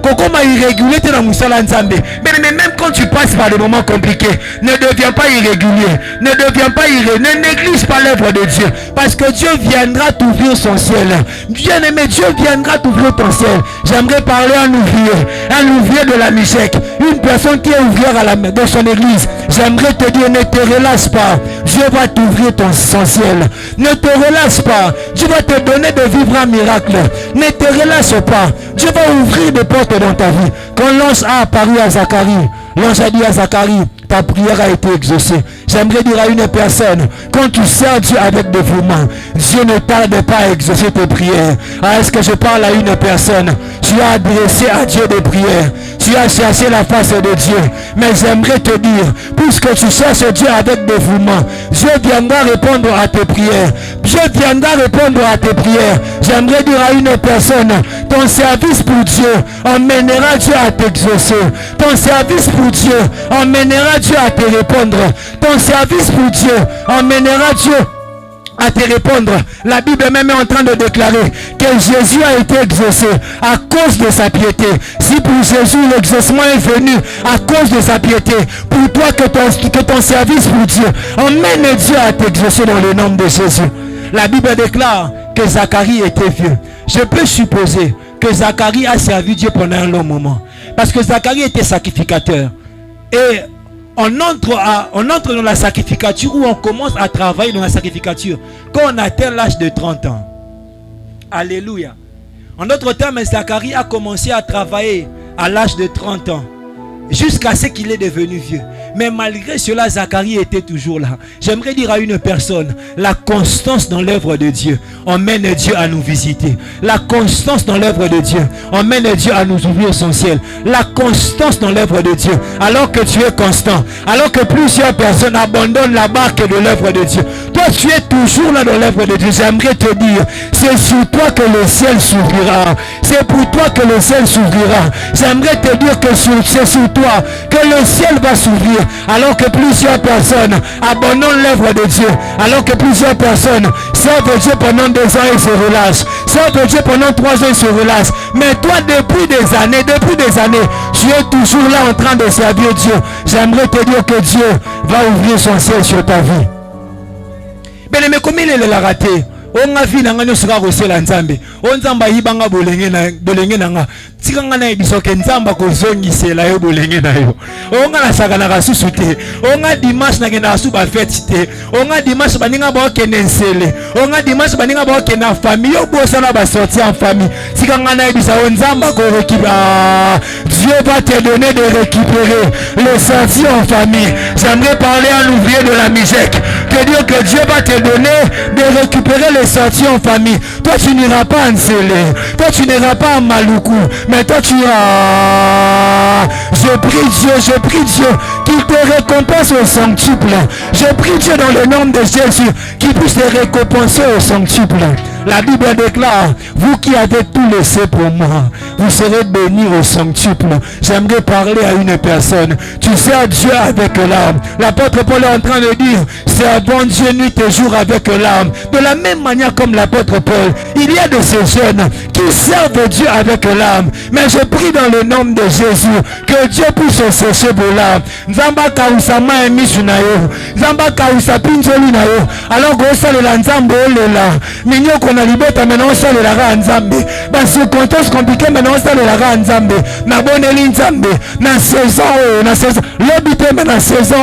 Kokoma irrégulier dans Moussala Nzambe. Mais même quand tu passes par des moments compliqués, ne deviens pas irrégulier, ne néglige pas l'œuvre de Dieu, parce que Dieu viendra t'ouvrir son ciel. Bien aimé, Dieu viendra t'ouvrir ton ciel. J'aimerais parler à un ouvrier de la Michek, une personne qui est ouvrière de son église. J'aimerais te dire, ne te relâche pas. Dieu va t'ouvrir son ciel. Ne te relâche pas. Dieu va te donner de vivre un miracle. Ne te relâche pas. Dieu va ouvrir des portes dans ta vie. Quand l'ange a apparu à Zacharie, l'ange a dit à Zacharie, ta prière a été exaucée. J'aimerais dire à une personne, quand tu sers Dieu avec dévouement, Dieu ne tarde pas à exaucer tes prières. Ah, est-ce que je parle à une personne? Tu as adressé à Dieu des prières. Tu as cherché la face de Dieu. Mais j'aimerais te dire, puisque tu cherches Dieu avec dévouement, Dieu viendra répondre à tes prières. Dieu viendra répondre à tes prières. J'aimerais dire à une personne, ton service pour Dieu emmènera Dieu à t'exaucer. Ton service pour Dieu emmènera Dieu à te répondre. Ton service pour Dieu emmènera Dieu à te répondre. La Bible même est en train de déclarer que Jésus a été exaucé à cause de sa piété. Si pour Jésus l'exaucement est venu à cause de sa piété, pour toi que ton service pour Dieu emmène Dieu à t'exaucer dans le nom de Jésus. La Bible déclare que Zacharie était vieux. Je peux supposer que Zacharie a servi Dieu pendant un long moment. Parce que Zacharie était sacrificateur. Et on entre dans la sacrificature, où on commence à travailler dans la sacrificature quand on atteint l'âge de 30 ans. Alléluia. En d'autres termes, Zacharie a commencé à travailler à l'âge de 30 ans, jusqu'à ce qu'il est devenu vieux. Mais malgré cela, Zacharie était toujours là. J'aimerais dire à une personne, la constance dans l'œuvre de Dieu emmène Dieu à nous visiter. La constance dans l'œuvre de Dieu emmène Dieu à nous ouvrir son ciel. La constance dans l'œuvre de Dieu, alors que tu es constant, alors que plusieurs personnes abandonnent la barque de l'œuvre de Dieu, toi tu es toujours là dans l'œuvre de Dieu. J'aimerais te dire, c'est sur toi que le ciel s'ouvrira. C'est pour toi que le ciel s'ouvrira. J'aimerais te dire que c'est sur toi que le ciel va s'ouvrir. Alors que plusieurs personnes abandonnent l'œuvre de Dieu, alors que plusieurs personnes servent Dieu pendant 2 ans et se relâchent, servent Dieu pendant 3 ans et se relâchent. Mais toi, depuis des années, tu es toujours là en train de servir Dieu. J'aimerais te dire que Dieu va ouvrir son ciel sur ta vie. Mais comment il l'a raté? On a vu nanga sera rosela nzambe on nzamba yibanga bolenge nanga tikanga na bisoke nzamba ko zongisela yo bolenge na yo on a saka na kasusu te on a dimanche na kena su ba fête te on a dimanche baninga ba kenensele on a dimanche baninga ba kena famille yo bosana ba sortir en famille tikanga na bisa on nzamba ko récupérer. Dieu va te donner de récupérer le sortir en famille. J'aimerais parler à l'ouvrier de la musique, te dire que Dieu va te donner de récupérer le sortir en famille. Toi tu n'iras pas en Nsélé, toi tu n'iras pas en Maluku, mais toi tu iras. Je prie Dieu qu'il te récompense au centuple. Je prie Dieu dans le nom de Jésus qu'il puisse te récompenser au centuple. La Bible déclare, vous qui avez tout laissé pour moi, vous serez bénis au centuple. J'aimerais parler à une personne. Tu sers Dieu avec l'âme. L'apôtre Paul est en train de dire, servons Dieu nuit et jour avec l'âme. De la même manière comme l'apôtre Paul, il y a de ces jeunes qui servent Dieu avec l'âme. Mais je prie dans le nom de Jésus que Dieu puisse sécher vos larmes. Nzamba kausama emishu na yo. Nzamba kausa pinjoli na yo. Alors go salela nzambo olela. Minyo kona libeta maintenant salela ka nzambe. Ba circonstances compliquées maintenant salela ka nzambe. Na boneli nzambe. Na saison na saison. Lobite na saison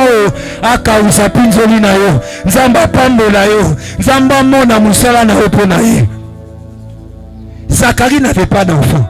akausa pinjoli na yo. Nzamba pambola yo. Nzamba mona musala na yo pona ye. Zacharie n'avait pas d'enfant.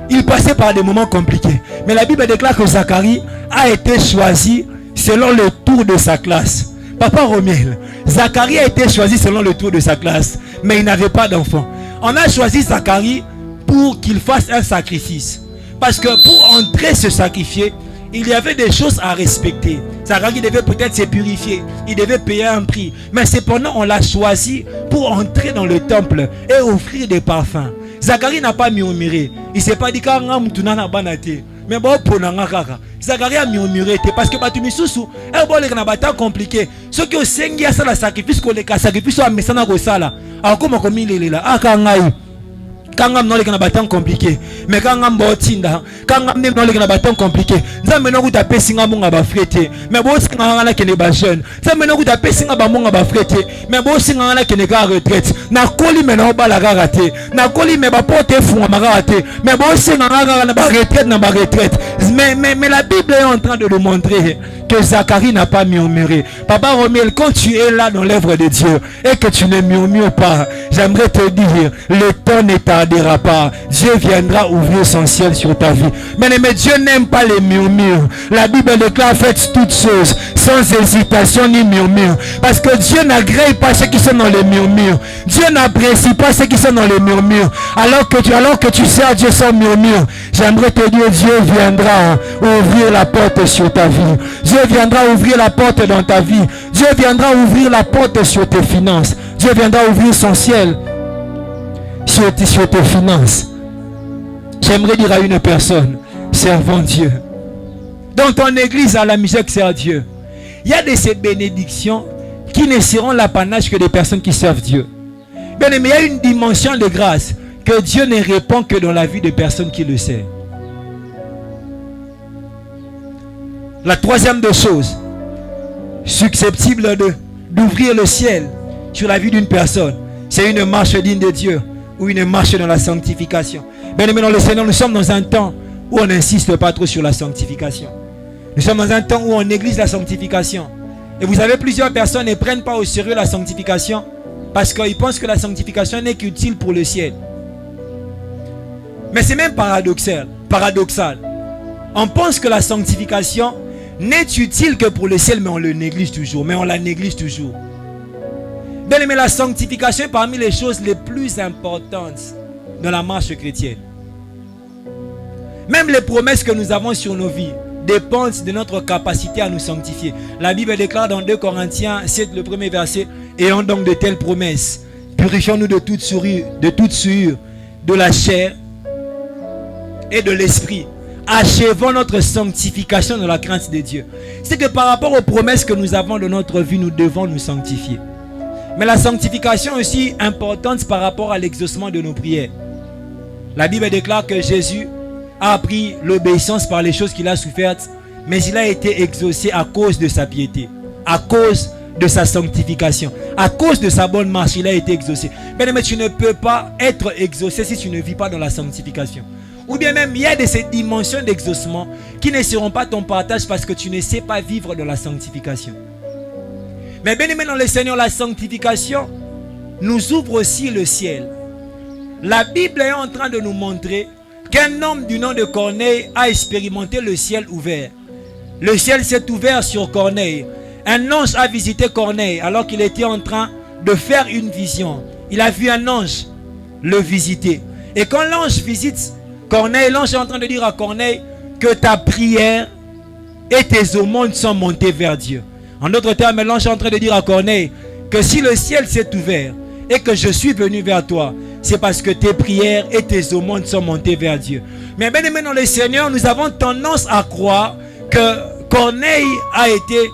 Il passait par des moments compliqués. Mais la Bible déclare que Zacharie a été choisi selon le tour de sa classe. Papa Romiel, Zacharie a été choisi selon le tour de sa classe, mais il n'avait pas d'enfant. On a choisi Zacharie pour qu'il fasse un sacrifice. Parce que pour entrer se sacrifier, il y avait des choses à respecter. Zacharie devait peut-être se purifier. Il devait payer un prix. Mais cependant, on l'a choisi pour entrer dans le temple et offrir des parfums. Zacharie n'a pas murmuré. Il ne s'est pas dit qu'il y a un banate. Mais bon, pour Zacharie a murmuré parce que tu misusu et bon les kanabata compliqué. Ceux qui ont sengi à ça la sacrifice qu'on les sacrifice à mesana ko sala. Alors comment il est là? Ah kangai. Kangam non les kanabata compliqué. Mais kangam botinda. Kangam ne non les kanabata compliqué. Nzambe no kutape singa munga ba frete. Mais bon singa na kene ba jeune. Nzambe no kutape singa ba munga ba frete. Mais bon singa na kene ka retraite. Na koli me na ba la raté. Na koli me ba porter fou ma raté. Mais bon singa na ba retraite na ba retraite. Mais la Bible est en train de nous montrer que Zacharie n'a pas murmuré. Papa Romiel, quand tu es là dans l'œuvre de Dieu et que tu ne murmures pas, j'aimerais te dire, le temps n'est tardé. t'évadera pas. Dieu viendra ouvrir son ciel sur ta vie. Mais Dieu n'aime pas les murmures. La Bible déclare: faites toutes choses sans hésitation ni murmure. Parce que Dieu n'agrée pas ceux qui sont dans les murmures. Dieu n'apprécie pas ceux qui sont dans les murmures. Alors que tu sers Dieu sans murmure, j'aimerais te dire, Dieu viendra ouvrir la porte sur ta vie. Dieu viendra ouvrir la porte dans ta vie. Dieu viendra ouvrir la porte sur tes finances. Dieu viendra ouvrir son ciel sur tes finances. J'aimerais dire à une personne: servons Dieu. Dans ton église, à la musique, sert Dieu. Il y a de ces bénédictions qui ne seront l'apanage que des personnes qui servent Dieu. Bien aimé, il y a une dimension de grâce que Dieu ne répand que dans la vie de personnes qui le servent. La troisième des choses susceptible d'ouvrir le ciel sur la vie d'une personne, c'est une marche digne de Dieu ou une marche dans la sanctification. Bien aimé dans le Seigneur, nous sommes dans un temps où on n'insiste pas trop sur la sanctification. Nous sommes dans un temps où on néglige la sanctification. Et vous avez plusieurs personnes ne prennent pas au sérieux la sanctification parce qu'ils pensent que la sanctification n'est qu'utile pour le ciel. Mais c'est même paradoxal. On pense que la sanctification n'est utile que pour le ciel, mais on le néglige toujours. Mais on la néglige toujours. Bien aimé, la sanctification est parmi les choses les plus importantes dans la marche chrétienne. Même les promesses que nous avons sur nos vies dépendent de notre capacité à nous sanctifier. La Bible déclare dans 2 Corinthiens 7, le premier verset: ayant donc de telles promesses, purifions-nous de toute souillure, de la chair et de l'esprit. Achevons notre sanctification dans la crainte de Dieu. C'est que par rapport aux promesses que nous avons dans notre vie, nous devons nous sanctifier. Mais la sanctification est aussi importante par rapport à l'exaucement de nos prières. La Bible déclare que Jésus a appris l'obéissance par les choses qu'il a souffertes, mais il a été exaucé à cause de sa piété, à cause de sa sanctification, à cause de sa bonne marche. Il a été exaucé. Mais tu ne peux pas être exaucé si tu ne vis pas dans la sanctification. Ou bien même il y a de ces dimensions d'exaucement qui ne seront pas ton partage parce que tu ne sais pas vivre dans la sanctification. Mais bien aimé dans le Seigneur, la sanctification nous ouvre aussi le ciel. La Bible est en train de nous montrer qu'un homme du nom de Corneille a expérimenté le ciel ouvert. Le ciel s'est ouvert sur Corneille. Un ange a visité Corneille alors qu'il était en train de faire une vision. Il a vu un ange le visiter. Et quand l'ange visite Corneille, l'ange est en train de dire à Corneille que ta prière et tes aumônes sont montées vers Dieu. En d'autres termes, l'ange est en train de dire à Corneille que si le ciel s'est ouvert et que je suis venu vers toi, c'est parce que tes prières et tes aumônes sont montées vers Dieu. Mais bien aimé dans le Seigneur, nous avons tendance à croire que Corneille a été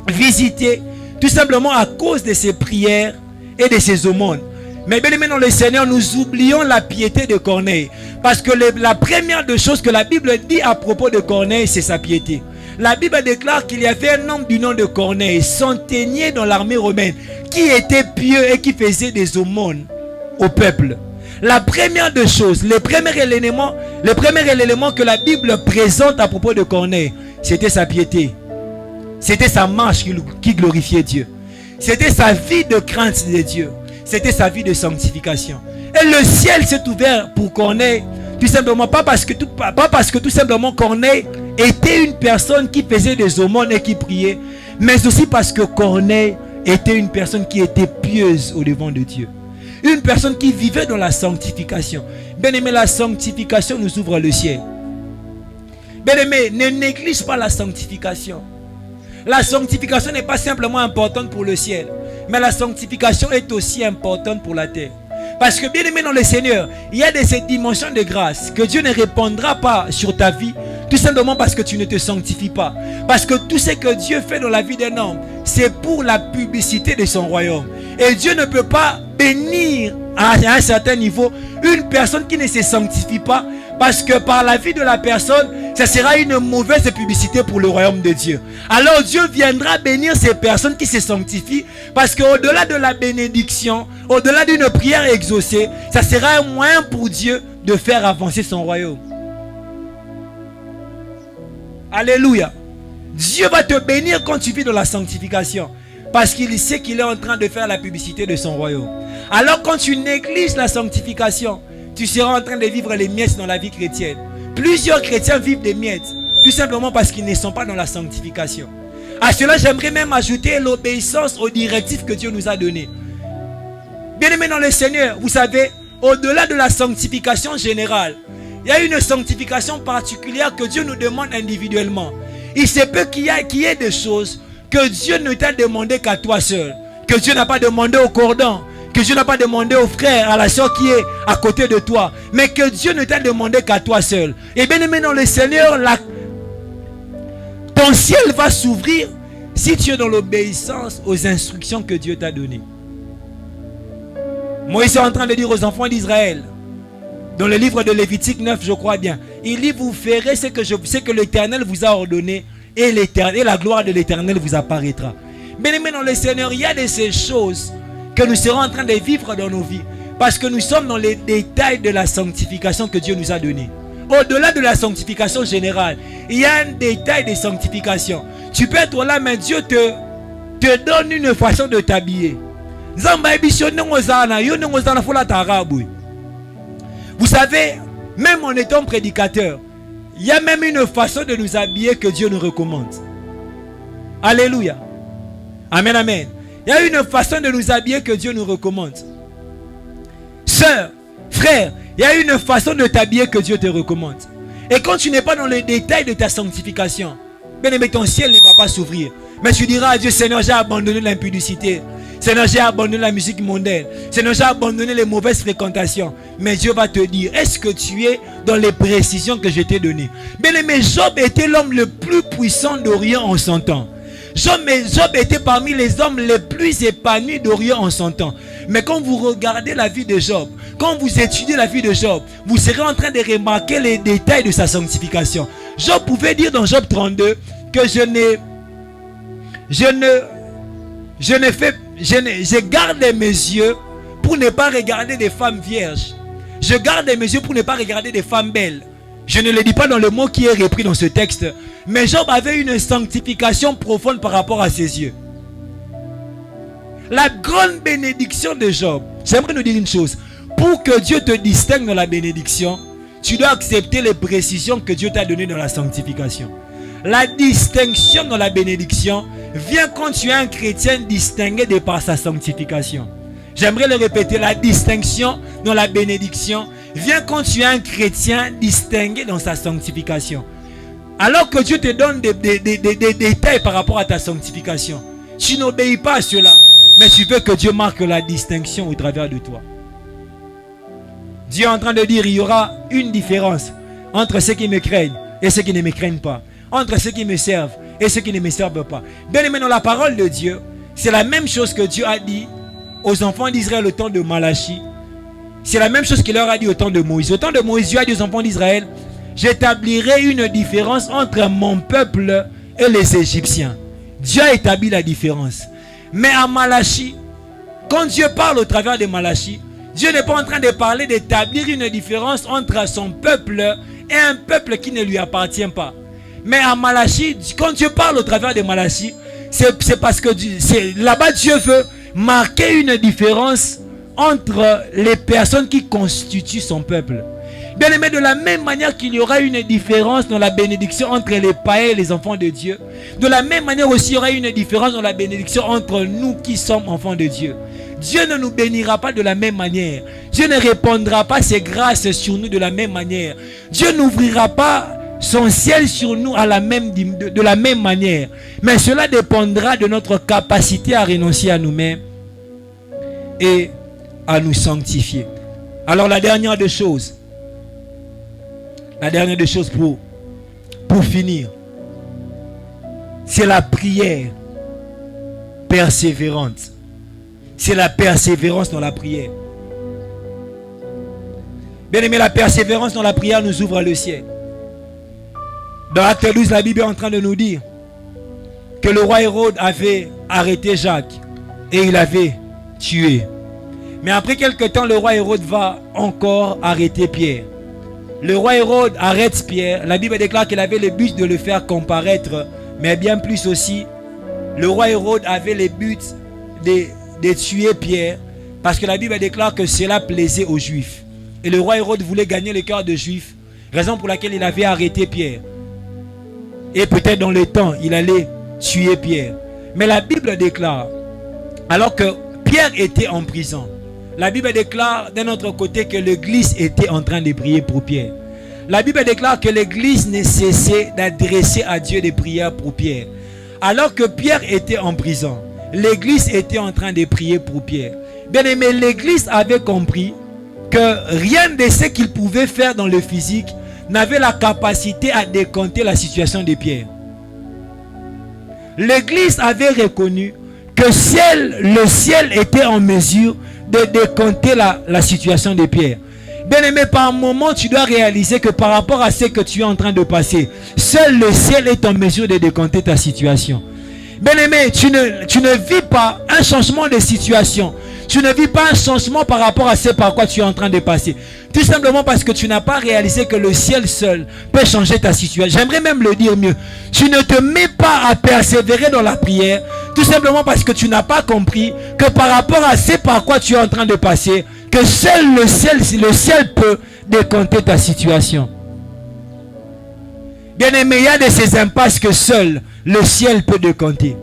visité tout simplement à cause de ses prières et de ses aumônes. Mais bien aimé dans le Seigneur, nous oublions la piété de Corneille. Parce que la première des choses que la Bible dit à propos de Corneille, c'est sa piété. La Bible déclare qu'il y avait un homme du nom de Corneille, centenier dans l'armée romaine, qui était pieux et qui faisait des aumônes au peuple. La première des choses, le premier élément que la Bible présente à propos de Corneille, c'était sa piété. C'était sa marche qui glorifiait Dieu. C'était sa vie de crainte de Dieu. C'était sa vie de sanctification. Et le ciel s'est ouvert pour Corneille, tout simplement, pas parce que tout simplement Corneille était une personne qui faisait des aumônes et qui priait, mais aussi parce que Corneille était une personne qui était pieuse au devant de Dieu. Une personne qui vivait dans la sanctification. Bien aimé, la sanctification nous ouvre le ciel. Bien aimé, ne néglige pas la sanctification. La sanctification n'est pas simplement importante pour le ciel, mais la sanctification est aussi importante pour la terre. Parce que bien aimé dans le Seigneur, il y a de ces dimensions de grâce que Dieu ne répandra pas sur ta vie, tout simplement parce que tu ne te sanctifies pas. Parce que tout ce que Dieu fait dans la vie d'un homme, c'est pour la publicité de son royaume. Et Dieu ne peut pas bénir à un certain niveau une personne qui ne se sanctifie pas, parce que par la vie de la personne, ça sera une mauvaise publicité pour le royaume de Dieu. Alors Dieu viendra bénir ces personnes qui se sanctifient, parce qu'au-delà de la bénédiction, au-delà d'une prière exaucée, ça sera un moyen pour Dieu de faire avancer son royaume. Alléluia. Dieu va te bénir quand tu vis dans la sanctification, parce qu'il sait qu'il est en train de faire la publicité de son royaume. Alors quand tu négliges la sanctification, tu seras en train de vivre les miettes dans la vie chrétienne. Plusieurs chrétiens vivent des miettes, tout simplement parce qu'ils ne sont pas dans la sanctification. À cela, j'aimerais même ajouter l'obéissance aux directives que Dieu nous a données. Bien-aimés dans le Seigneur, vous savez, au-delà de la sanctification générale, il y a une sanctification particulière que Dieu nous demande individuellement. Il se peut qu'il y ait des choses que Dieu ne t'a demandé qu'à toi seul, que Dieu n'a pas demandé au cordon, que Dieu n'a pas demandé au frère, à la soeur qui est à côté de toi, mais que Dieu ne t'a demandé qu'à toi seul. Et bien aimé dans le Seigneur, ton ciel va s'ouvrir si tu es dans l'obéissance aux instructions que Dieu t'a données. Moïse est en train de dire aux enfants d'Israël, dans le livre de Lévitique 9, je crois bien, il dit, vous ferez ce que l'Éternel vous a ordonné, et la gloire de l'Éternel vous apparaîtra. Bien aimé dans le Seigneur, il y a de ces choses que nous serons en train de vivre dans nos vies, parce que nous sommes dans les détails de la sanctification que Dieu nous a donnée. Au-delà de la sanctification générale, il y a un détail de sanctification. Tu peux être là, mais Dieu te donne une façon de t'habiller. Vous savez, même en étant prédicateur, il y a même une façon de nous habiller que Dieu nous recommande. Alléluia. Amen, amen. Il y a une façon de nous habiller que Dieu nous recommande. Sœur, frère, il y a une façon de t'habiller que Dieu te recommande. Et quand tu n'es pas dans les détails de ta sanctification, bien aimé, ton ciel ne va pas s'ouvrir. Mais tu diras à Dieu, Seigneur, j'ai abandonné l'impudicité. Seigneur, j'ai abandonné la musique mondaine. Seigneur, j'ai abandonné les mauvaises fréquentations. Mais Dieu va te dire, est-ce que tu es dans les précisions que je t'ai données? Bien aimé, Job était l'homme le plus puissant d'Orient en son temps. Job était parmi les hommes les plus épanouis d'Orient en son temps. Mais quand vous regardez la vie de Job, quand vous étudiez la vie de Job, vous serez en train de remarquer les détails de sa sanctification. Job pouvait dire dans Job 32 que je garde mes yeux pour ne pas regarder des femmes vierges. Je garde mes yeux pour ne pas regarder des femmes belles. Je ne le dis pas dans le mot qui est repris dans ce texte. Mais Job avait une sanctification profonde par rapport à ses yeux. La grande bénédiction de Job, j'aimerais nous dire une chose. Pour que Dieu te distingue dans la bénédiction, tu dois accepter les précisions que Dieu t'a données dans la sanctification. La distinction dans la bénédiction vient quand tu es un chrétien distingué de par sa sanctification. J'aimerais le répéter, la distinction dans la bénédiction vient quand tu es un chrétien distingué dans sa sanctification. Alors que Dieu te donne des détails par rapport à ta sanctification, tu n'obéis pas à cela, mais tu veux que Dieu marque la distinction au travers de toi. Dieu est en train de dire, il y aura une différence entre ceux qui me craignent et ceux qui ne me craignent pas. Entre ceux qui me servent et ceux qui ne me servent pas. Bien aimé, dans la parole de Dieu, c'est la même chose que Dieu a dit aux enfants d'Israël au temps de Malachie. C'est la même chose qu'il leur a dit au temps de Moïse. Au temps de Moïse, Dieu a dit aux enfants d'Israël, j'établirai une différence entre mon peuple et les Égyptiens. Dieu a établi la différence. Mais à Malachie, quand Dieu parle au travers de Malachie, Dieu n'est pas en train de parler d'établir une différence entre son peuple et un peuple qui ne lui appartient pas. Mais à Malachie, quand Dieu parle au travers de Malachie, c'est parce que là-bas Dieu veut marquer une différence entre les personnes qui constituent son peuple. Bien aimé, de la même manière qu'il y aura une différence dans la bénédiction entre les païens et les enfants de Dieu, de la même manière aussi il y aura une différence dans la bénédiction entre nous qui sommes enfants de Dieu. Dieu ne nous bénira pas de la même manière. Dieu ne répandra pas ses grâces sur nous de la même manière. Dieu n'ouvrira pas son ciel sur nous de la même manière. Mais cela dépendra de notre capacité à renoncer à nous-mêmes et à nous sanctifier. Alors la dernière des choses pour finir, c'est la prière persévérante. C'est la persévérance dans la prière. Bien aimé, la persévérance dans la prière nous ouvre le ciel. Dans Acte 12, la Bible est en train de nous dire que le roi Hérode avait arrêté Jacques et il avait tué. Mais après quelque temps, le roi Hérode va encore arrêter Pierre. Le roi Hérode arrête Pierre. La Bible déclare qu'il avait le but de le faire comparaître. Mais bien plus aussi, le roi Hérode avait le but de tuer Pierre. Parce que la Bible déclare que cela plaisait aux Juifs. Et le roi Hérode voulait gagner le cœur des Juifs. Raison pour laquelle il avait arrêté Pierre. Et peut-être dans le temps, il allait tuer Pierre. Mais la Bible déclare, alors que Pierre était en prison, la Bible déclare d'un autre côté que l'église était en train de prier pour Pierre. La Bible déclare que l'église ne cessait d'adresser à Dieu des prières pour Pierre. Alors que Pierre était en prison, l'église était en train de prier pour Pierre. Bien aimé, l'église avait compris que rien de ce qu'il pouvait faire dans le physique n'avait la capacité à décompter la situation de Pierre. L'église avait reconnu que le ciel était en mesure de décompter la situation de Pierre. Bien aimé, par un moment, tu dois réaliser que par rapport à ce que tu es en train de passer, seul le ciel est en mesure de décompter ta situation. Bien aimé, tu ne vis pas un changement de situation. Tu ne vis pas un changement par rapport à ce par quoi tu es en train de passer. Tout simplement parce que tu n'as pas réalisé que le ciel seul peut changer ta situation. J'aimerais même le dire mieux. Tu ne te mets pas à persévérer dans la prière. Tout simplement parce que tu n'as pas compris que par rapport à ce par quoi tu es en train de passer, que seul le ciel peut décompter ta situation. Bien aimé, il y a de ces impasses que seul le ciel peut décompter.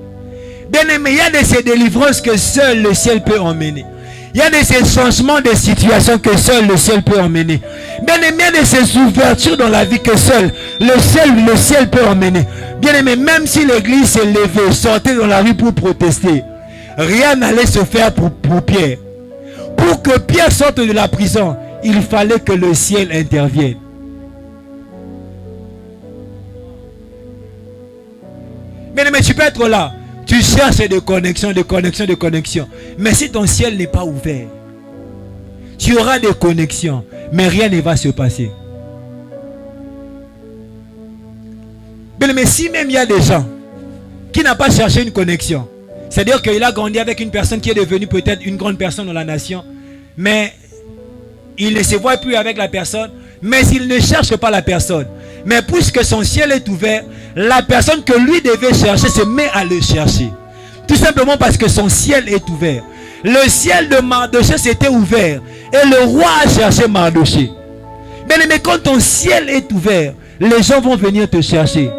Bien aimé, il y a de ces délivrances que seul le ciel peut emmener. Il y a de ces changements de situation que seul le ciel peut emmener. Bien aimé, il y a de ces ouvertures dans la vie que seul le ciel peut emmener. Bien aimé, même si l'église s'est levée, sortait dans la rue pour protester, rien n'allait se faire pour Pierre. Pour que Pierre sorte de la prison, il fallait que le ciel intervienne. Bien aimé, tu peux être là. Tu cherches des connexions. Mais si ton ciel n'est pas ouvert, tu auras des connexions, mais rien ne va se passer. Mais si même il y a des gens qui n'ont pas cherché une connexion, c'est-à-dire qu'il a grandi avec une personne qui est devenue peut-être une grande personne dans la nation, mais il ne se voit plus avec la personne, mais il ne cherche pas la personne. Mais puisque son ciel est ouvert, la personne que lui devait chercher se met à le chercher. Tout simplement parce que son ciel est ouvert. Le ciel de Mardochée s'était ouvert et le roi a cherché Mardochée. Bien aimé, quand ton ciel est ouvert, les gens vont venir te chercher.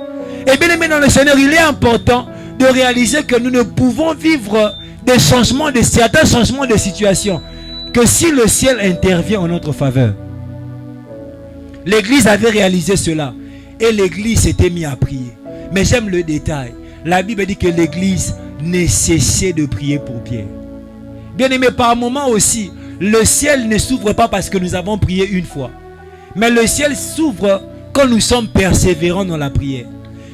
Et bien aimé dans le Seigneur, il est important de réaliser que nous ne pouvons vivre certains changements de situation que si le ciel intervient en notre faveur. L'église avait réalisé cela et l'église s'était mise à prier. Mais j'aime le détail. La Bible dit que l'église ne cessait de prier pour Pierre. Bien aimé, par moment aussi, le ciel ne s'ouvre pas parce que nous avons prié une fois. Mais le ciel s'ouvre quand nous sommes persévérants dans la prière.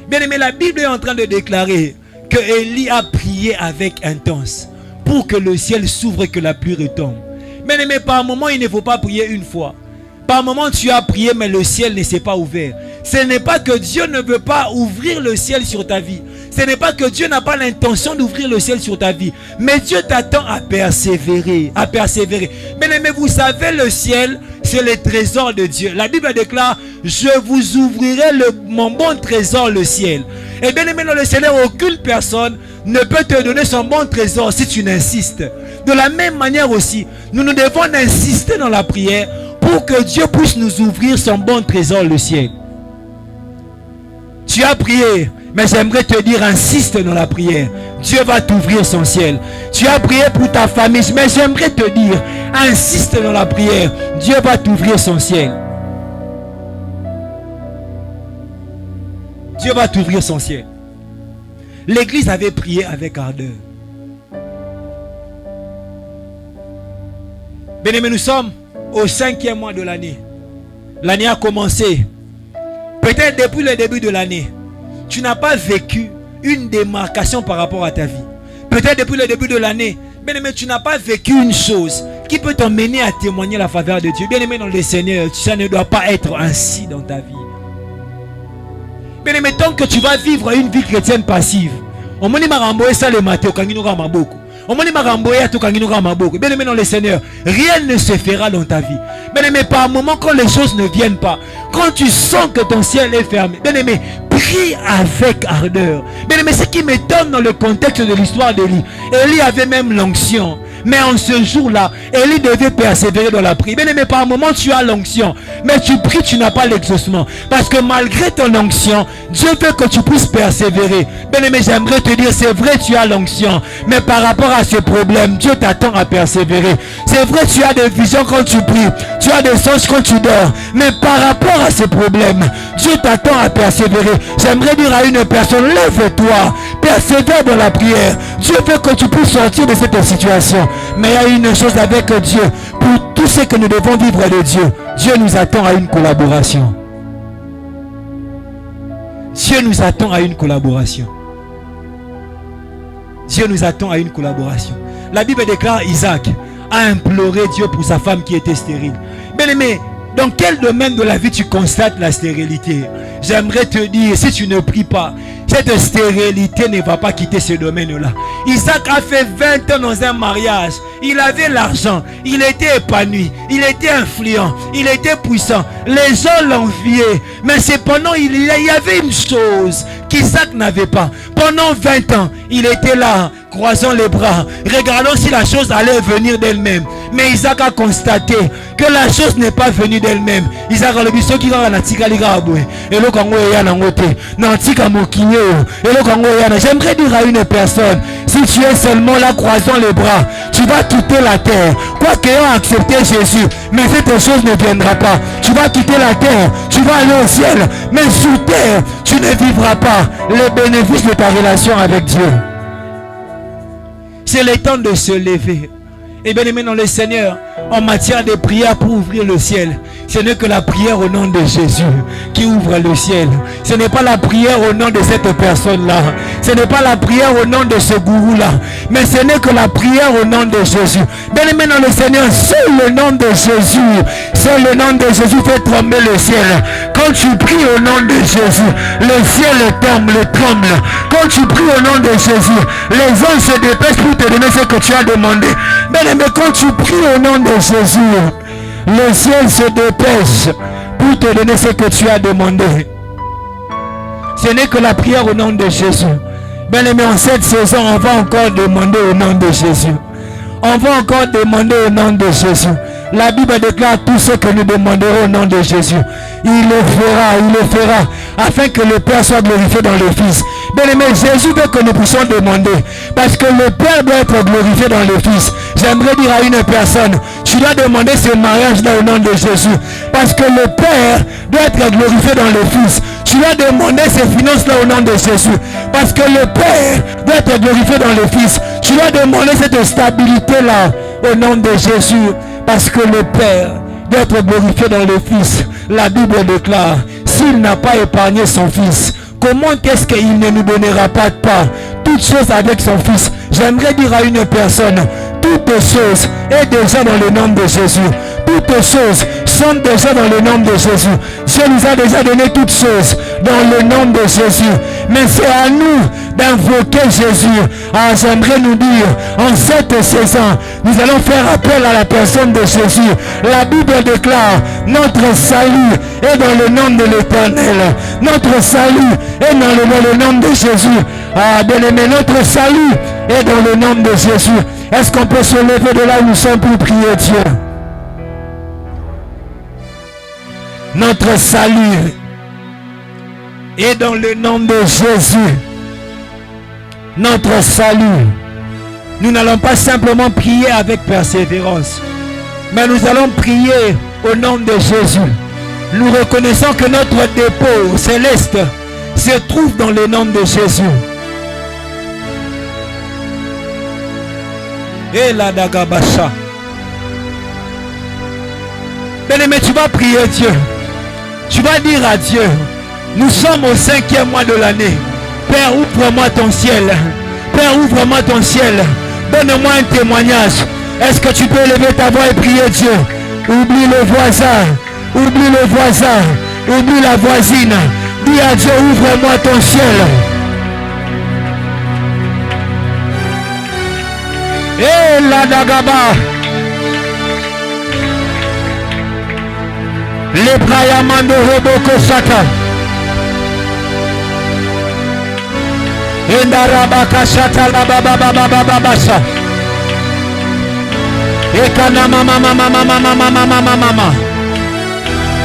Bien aimé, la Bible est en train de déclarer que Élie a prié avec intense pour que le ciel s'ouvre et que la pluie retombe. Bien aimé, par moment, il ne faut pas prier une fois. Par moment, tu as prié, mais le ciel ne s'est pas ouvert. Ce n'est pas que Dieu ne veut pas ouvrir le ciel sur ta vie. Ce n'est pas que Dieu n'a pas l'intention d'ouvrir le ciel sur ta vie. Mais Dieu t'attend à persévérer. Bien aimé, vous savez, le ciel, c'est le trésor de Dieu. La Bible déclare, je vous ouvrirai mon bon trésor, le ciel. Et bien aimé, dans le Seigneur, aucune personne ne peut te donner son bon trésor si tu n'insistes. De la même manière aussi, nous devons insister dans la prière pour que Dieu puisse nous ouvrir son bon trésor, le ciel. Tu as prié, mais j'aimerais te dire, insiste dans la prière. Dieu va t'ouvrir son ciel. Tu as prié pour ta famille, mais j'aimerais te dire, insiste dans la prière. Dieu va t'ouvrir son ciel. Dieu va t'ouvrir son ciel. L'église avait prié avec ardeur. Bien-aimés, nous sommes au 5e mois de l'année. L'année a commencé. Peut-être depuis le début de l'année, tu n'as pas vécu une démarcation par rapport à ta vie. Peut-être depuis le début de l'année, bien-aimé, tu n'as pas vécu une chose qui peut t'emmener à témoigner la faveur de Dieu. Bien-aimé dans le Seigneur, ça ne doit pas être ainsi dans ta vie. Bien-aimé, tant que tu vas vivre une vie chrétienne passive, on m'a dit ça le matin, bien aimé dans le Seigneur, rien ne se fera dans ta vie. Bien aimé, par un moment quand les choses ne viennent pas, quand tu sens que ton ciel est fermé, bien aimé, prie avec ardeur. Bien aimé, ce qui m'étonne dans le contexte de l'histoire d'Élie, Élie avait même l'onction. Mais en ce jour-là, Élie devait persévérer dans la prière. Bien aimé, par moment tu as l'onction, mais tu pries, tu n'as pas l'exaucement. Parce que malgré ton onction, Dieu veut que tu puisses persévérer. Bien aimé, j'aimerais te dire, c'est vrai, tu as l'onction, mais par rapport à ce problème, Dieu t'attend à persévérer. C'est vrai, tu as des visions quand tu pries, tu as des songes quand tu dors, mais par rapport à ce problème, Dieu t'attend à persévérer. J'aimerais dire à une personne, lève-toi, persévère dans la prière. Dieu veut que tu puisses sortir de cette situation. Mais il y a une chose avec Dieu, pour tout ce que nous devons vivre de Dieu, Dieu nous attend à une collaboration. Dieu nous attend à une collaboration. Dieu nous attend à une collaboration. La Bible déclare Isaac a imploré Dieu pour sa femme qui était stérile. Bien aimé, dans quel domaine de la vie tu constates la stérilité? J'aimerais te dire, si tu ne pries pas, cette stérilité ne va pas quitter ce domaine-là. Isaac a fait 20 ans dans un mariage. Il avait l'argent. Il était épanoui. Il était influent. Il était puissant. Les gens l'enviaient. Mais cependant, il y avait une chose qu'Isaac n'avait pas. Pendant 20 ans, il était là, croisant les bras, regardant si la chose allait venir d'elle-même. Mais Isaac a constaté que la chose n'est pas venue d'elle-même. Isaac a le biso qui va na tika liga abwe. Et le kango ya na ngote. Na tika mokinyo. Et le kango ya na. J'aimerais dire à une personne, si tu es seulement là croisant les bras, tu vas quitter la terre. Quoi qu'ayant accepté Jésus, mais cette chose ne viendra pas. Tu vas quitter la terre, tu vas aller au ciel, mais sous terre, tu ne vivras pas les bénéfices de ta relation avec Dieu. C'est le temps de se lever. Et bien aimé dans le Seigneur, en matière de prière pour ouvrir le ciel, ce n'est que la prière au nom de Jésus qui ouvre le ciel. Ce n'est pas la prière au nom de cette personne-là. Ce n'est pas la prière au nom de ce gourou-là. Mais ce n'est que la prière au nom de Jésus. Bien aimé dans le Seigneur, seul le nom de Jésus, seul le nom de Jésus fait trembler le ciel. Quand tu pries au nom de Jésus, le ciel tremble. Quand tu pries au nom de Jésus, les anges se dépêchent pour te donner ce que tu as demandé. Bien aimé, quand tu pries au nom de Jésus, le ciel se dépêche pour te donner ce que tu as demandé. Ce n'est que la prière au nom de Jésus. Bien aimé, en cette saison, on va encore demander au nom de Jésus. On va encore demander au nom de Jésus. La Bible déclare tout ce que nous demanderons au nom de Jésus. Il le fera, afin que le Père soit glorifié dans le Fils. Bien aimé, Jésus veut que nous puissions demander, parce que le Père doit être glorifié dans le Fils. J'aimerais dire à une personne, tu dois demander ce mariage-là au nom de Jésus, parce que le Père doit être glorifié dans le Fils. Tu dois demander ces finances-là au nom de Jésus, parce que le Père doit être glorifié dans le Fils. Tu dois demander cette stabilité-là au nom de Jésus, parce que le Père doit être glorifié dans le Fils. La Bible déclare, s'il n'a pas épargné son Fils, comment est-ce qu'il ne nous donnera pas de part toutes choses avec son Fils? J'aimerais dire à une personne, toutes choses est déjà dans le nom de Jésus. Toutes choses sont déjà dans le nom de Jésus. Dieu nous a déjà donné toutes choses dans le nom de Jésus. Mais c'est à nous d'invoquer Jésus. Ah, j'aimerais nous dire, en cette saison, nous allons faire appel à la personne de Jésus. La Bible déclare, notre salut est dans le nom de l'Éternel. Notre salut est dans le nom de Jésus. Ah, bien-aimé, notre salut est dans le nom de Jésus. Est-ce qu'on peut se lever de là où nous sommes pour prier Dieu? Notre salut est dans le nom de Jésus. Notre salut. Nous n'allons pas simplement prier avec persévérance, mais nous allons prier au nom de Jésus. Nous reconnaissons que notre dépôt céleste se trouve dans le nom de Jésus. Et la Dagabasha. Bien-aimé, tu vas prier Dieu. Tu vas dire à Dieu, nous sommes au 5e mois de l'année. Père, ouvre-moi ton ciel. Père, ouvre-moi ton ciel. Donne-moi un témoignage. Est-ce que tu peux lever ta voix et prier Dieu? Oublie le voisin. Oublie le voisin. Oublie la voisine. Dis à Dieu, ouvre-moi ton ciel. Et la Dagaba. Les Brayamando Roboko Sata. Et Darabaka Sata la Baba Baba Baba Basa. Et la Dagaba. Les Brayamando Roboko Sata. Les Brayamando Roboko Sata. Et Darabaka Sata la Baba Baba Baba Baba Basa. Et la Dagaba. Les Brayamando Roboko Sata. Les Brayamando Roboko Sata. Les Brayamando Roboko Sata. Ekanama mama mama mama mama mama mama.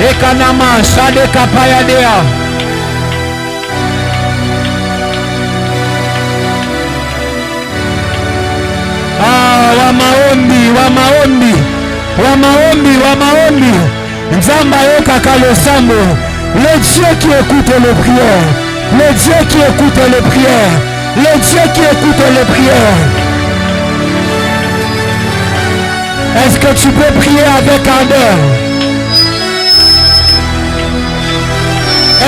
Ekanama shade kapaya dea. Wamaombi. Nzamba yoka kalosambo. Le Dieu qui écoute les prières. Le Dieu qui écoute les prières. Le Dieu qui écoute les prières. Est-ce que tu peux prier avec ardeur?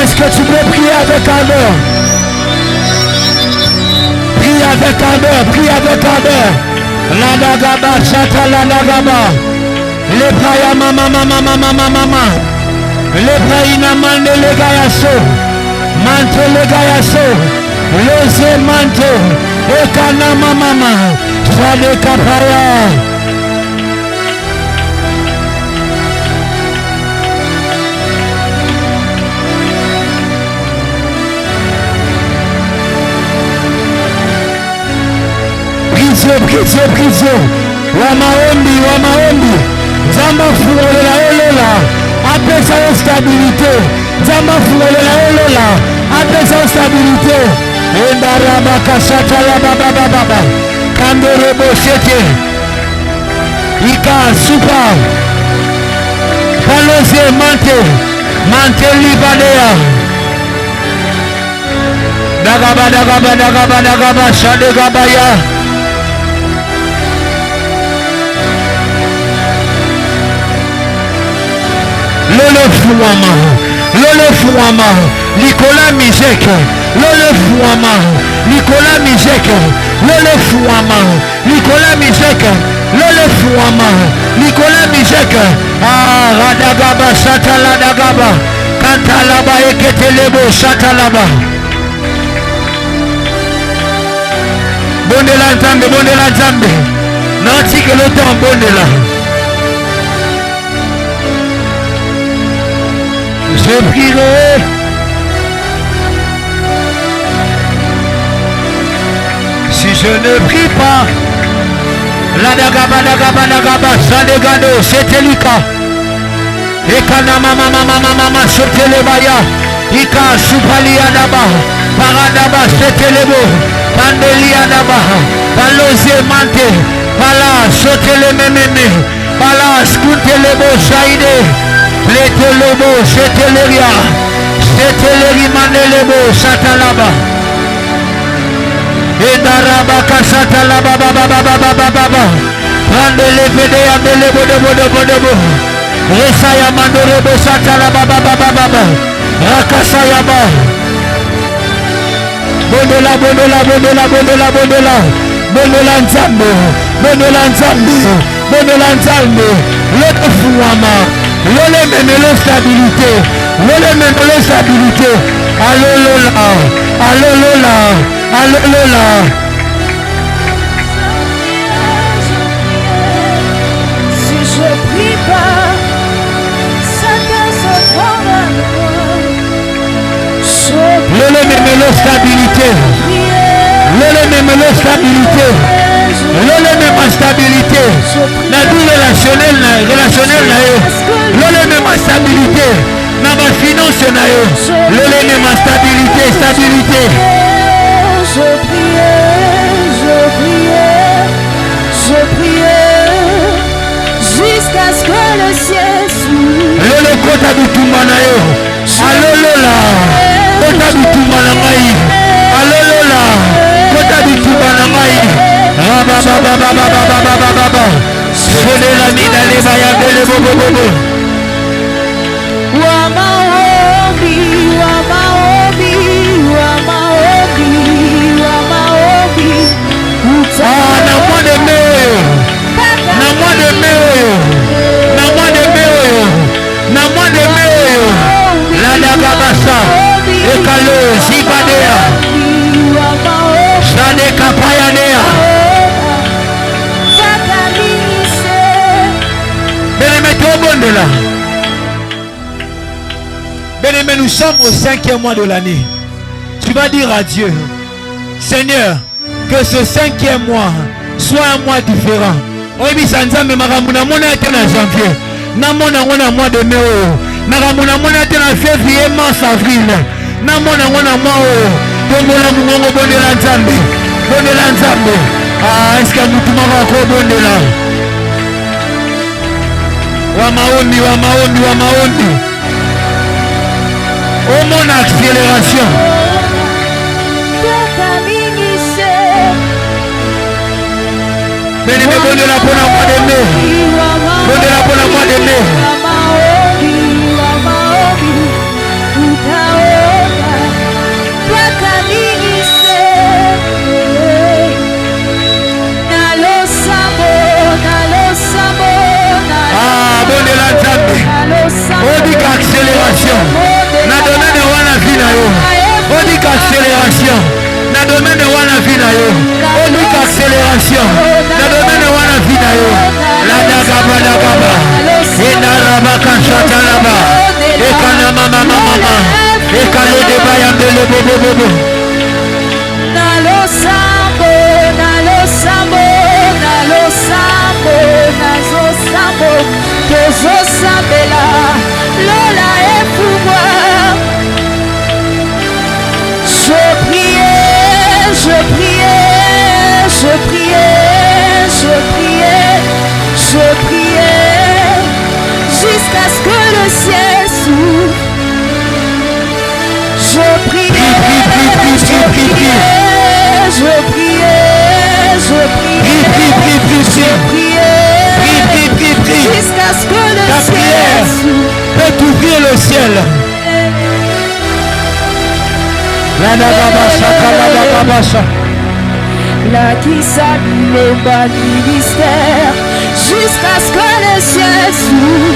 Est-ce que tu peux prier avec ardeur? Prie avec ardeur, prie avec ardeur. La dagaba, chata la dagaba. Le praya mama mama mama mama. Le praina mande le gayaso. Manto le gayaso. Le ze manto. Ekana mama mama. Chade kapaya. Prizo. Wamaombi. Zamba furolela olola. Apesa stabilité. Zamba furolela olola. Apesa stabilité. Endaraba kasata la baba. Kandorebo shete. Ika super. Palose mante libadea. Dagaba shade gabaya. Lole Fouama, Nicolas Mijek, Lole Fouama, Nicolas Mijek, Lole Fouama, Nicolas Mijek, Lole Fouama, Nicolas Mijek, Radagaba, Chataladagaba, Kantalaba, Eketelebo, Chatalaba. Bondela Nzambe, Nanti que le temps bondela. Je prierai. Si je ne prie pas, la dagaba, Sanegado, Setelika, Ekana mama, Sotelebaya, Ika, Supaliadaba, Paradaba, Setelebo, Pandeliadaba, Palose Mante, Pala, Sotelememe, Pala, Skuntelebo, Saide. Letelebo, Seteleria, Seteleri Manelebo, Satalaba, Edaraba, Kasatalaba, Baba, Randele Vedea, Belebo, Resaya Mandorebo, Satalaba, Baba, Rakasayaba, Bondola Nzambe, Lete Fouama. Lole memele stabilité. Alolola. Si je prie pas, Satan se prendra de moi. Lole memele stabilité. Na vie relationnelle na yo. Lole mema stabilité. Na ba finance na yo. Lole mema stabilité. Je priais jusqu'à ce que le ciel s'ouvre. Lole kota bitumba na yo. Alolola. Kota bitumba na ngai. Alolola. Kota bitumba na ngai. Baba. Sole la mina le baya bele bobo. Wamaombi. Na mois de mai. La dagabasa. Ekalo zibadea. Shade kapayadea. Bien-aimé, nous sommes au 5e mois de l'année. Tu vas dire à Dieu, Seigneur, que ce 5e mois soit un mois différent. oyebisa nzambe makambo na mona ete na janvier namona ngo na mois de mai oyo makambo na mona ete na février mars avril namona ngo na mois oyo tombola mongongo bondela nzambe eske mutu moko akobondela wa maondi omona accélération Béni me bondela mpona mois de mai bondela mpona mois de mai bondela nzambe odika accélération na domaine wana vi na yo odika accélération na domaine wana vi na yo odika accélération na domaine wana vi na yo ladagabadagaba enarabakashatalaba ekanamamamamama ekalodebaya bobobobo nalosambo tozosambela lola et pouvoir. Je priais jusqu'à ce que le ciel s'ouvre. Je priais jusqu'à ce que le ciel s'ouvre. Peut ouvrir le ciel. La qui s'allume au bas du mystère jusqu'à ce que le ciel s'ouvre.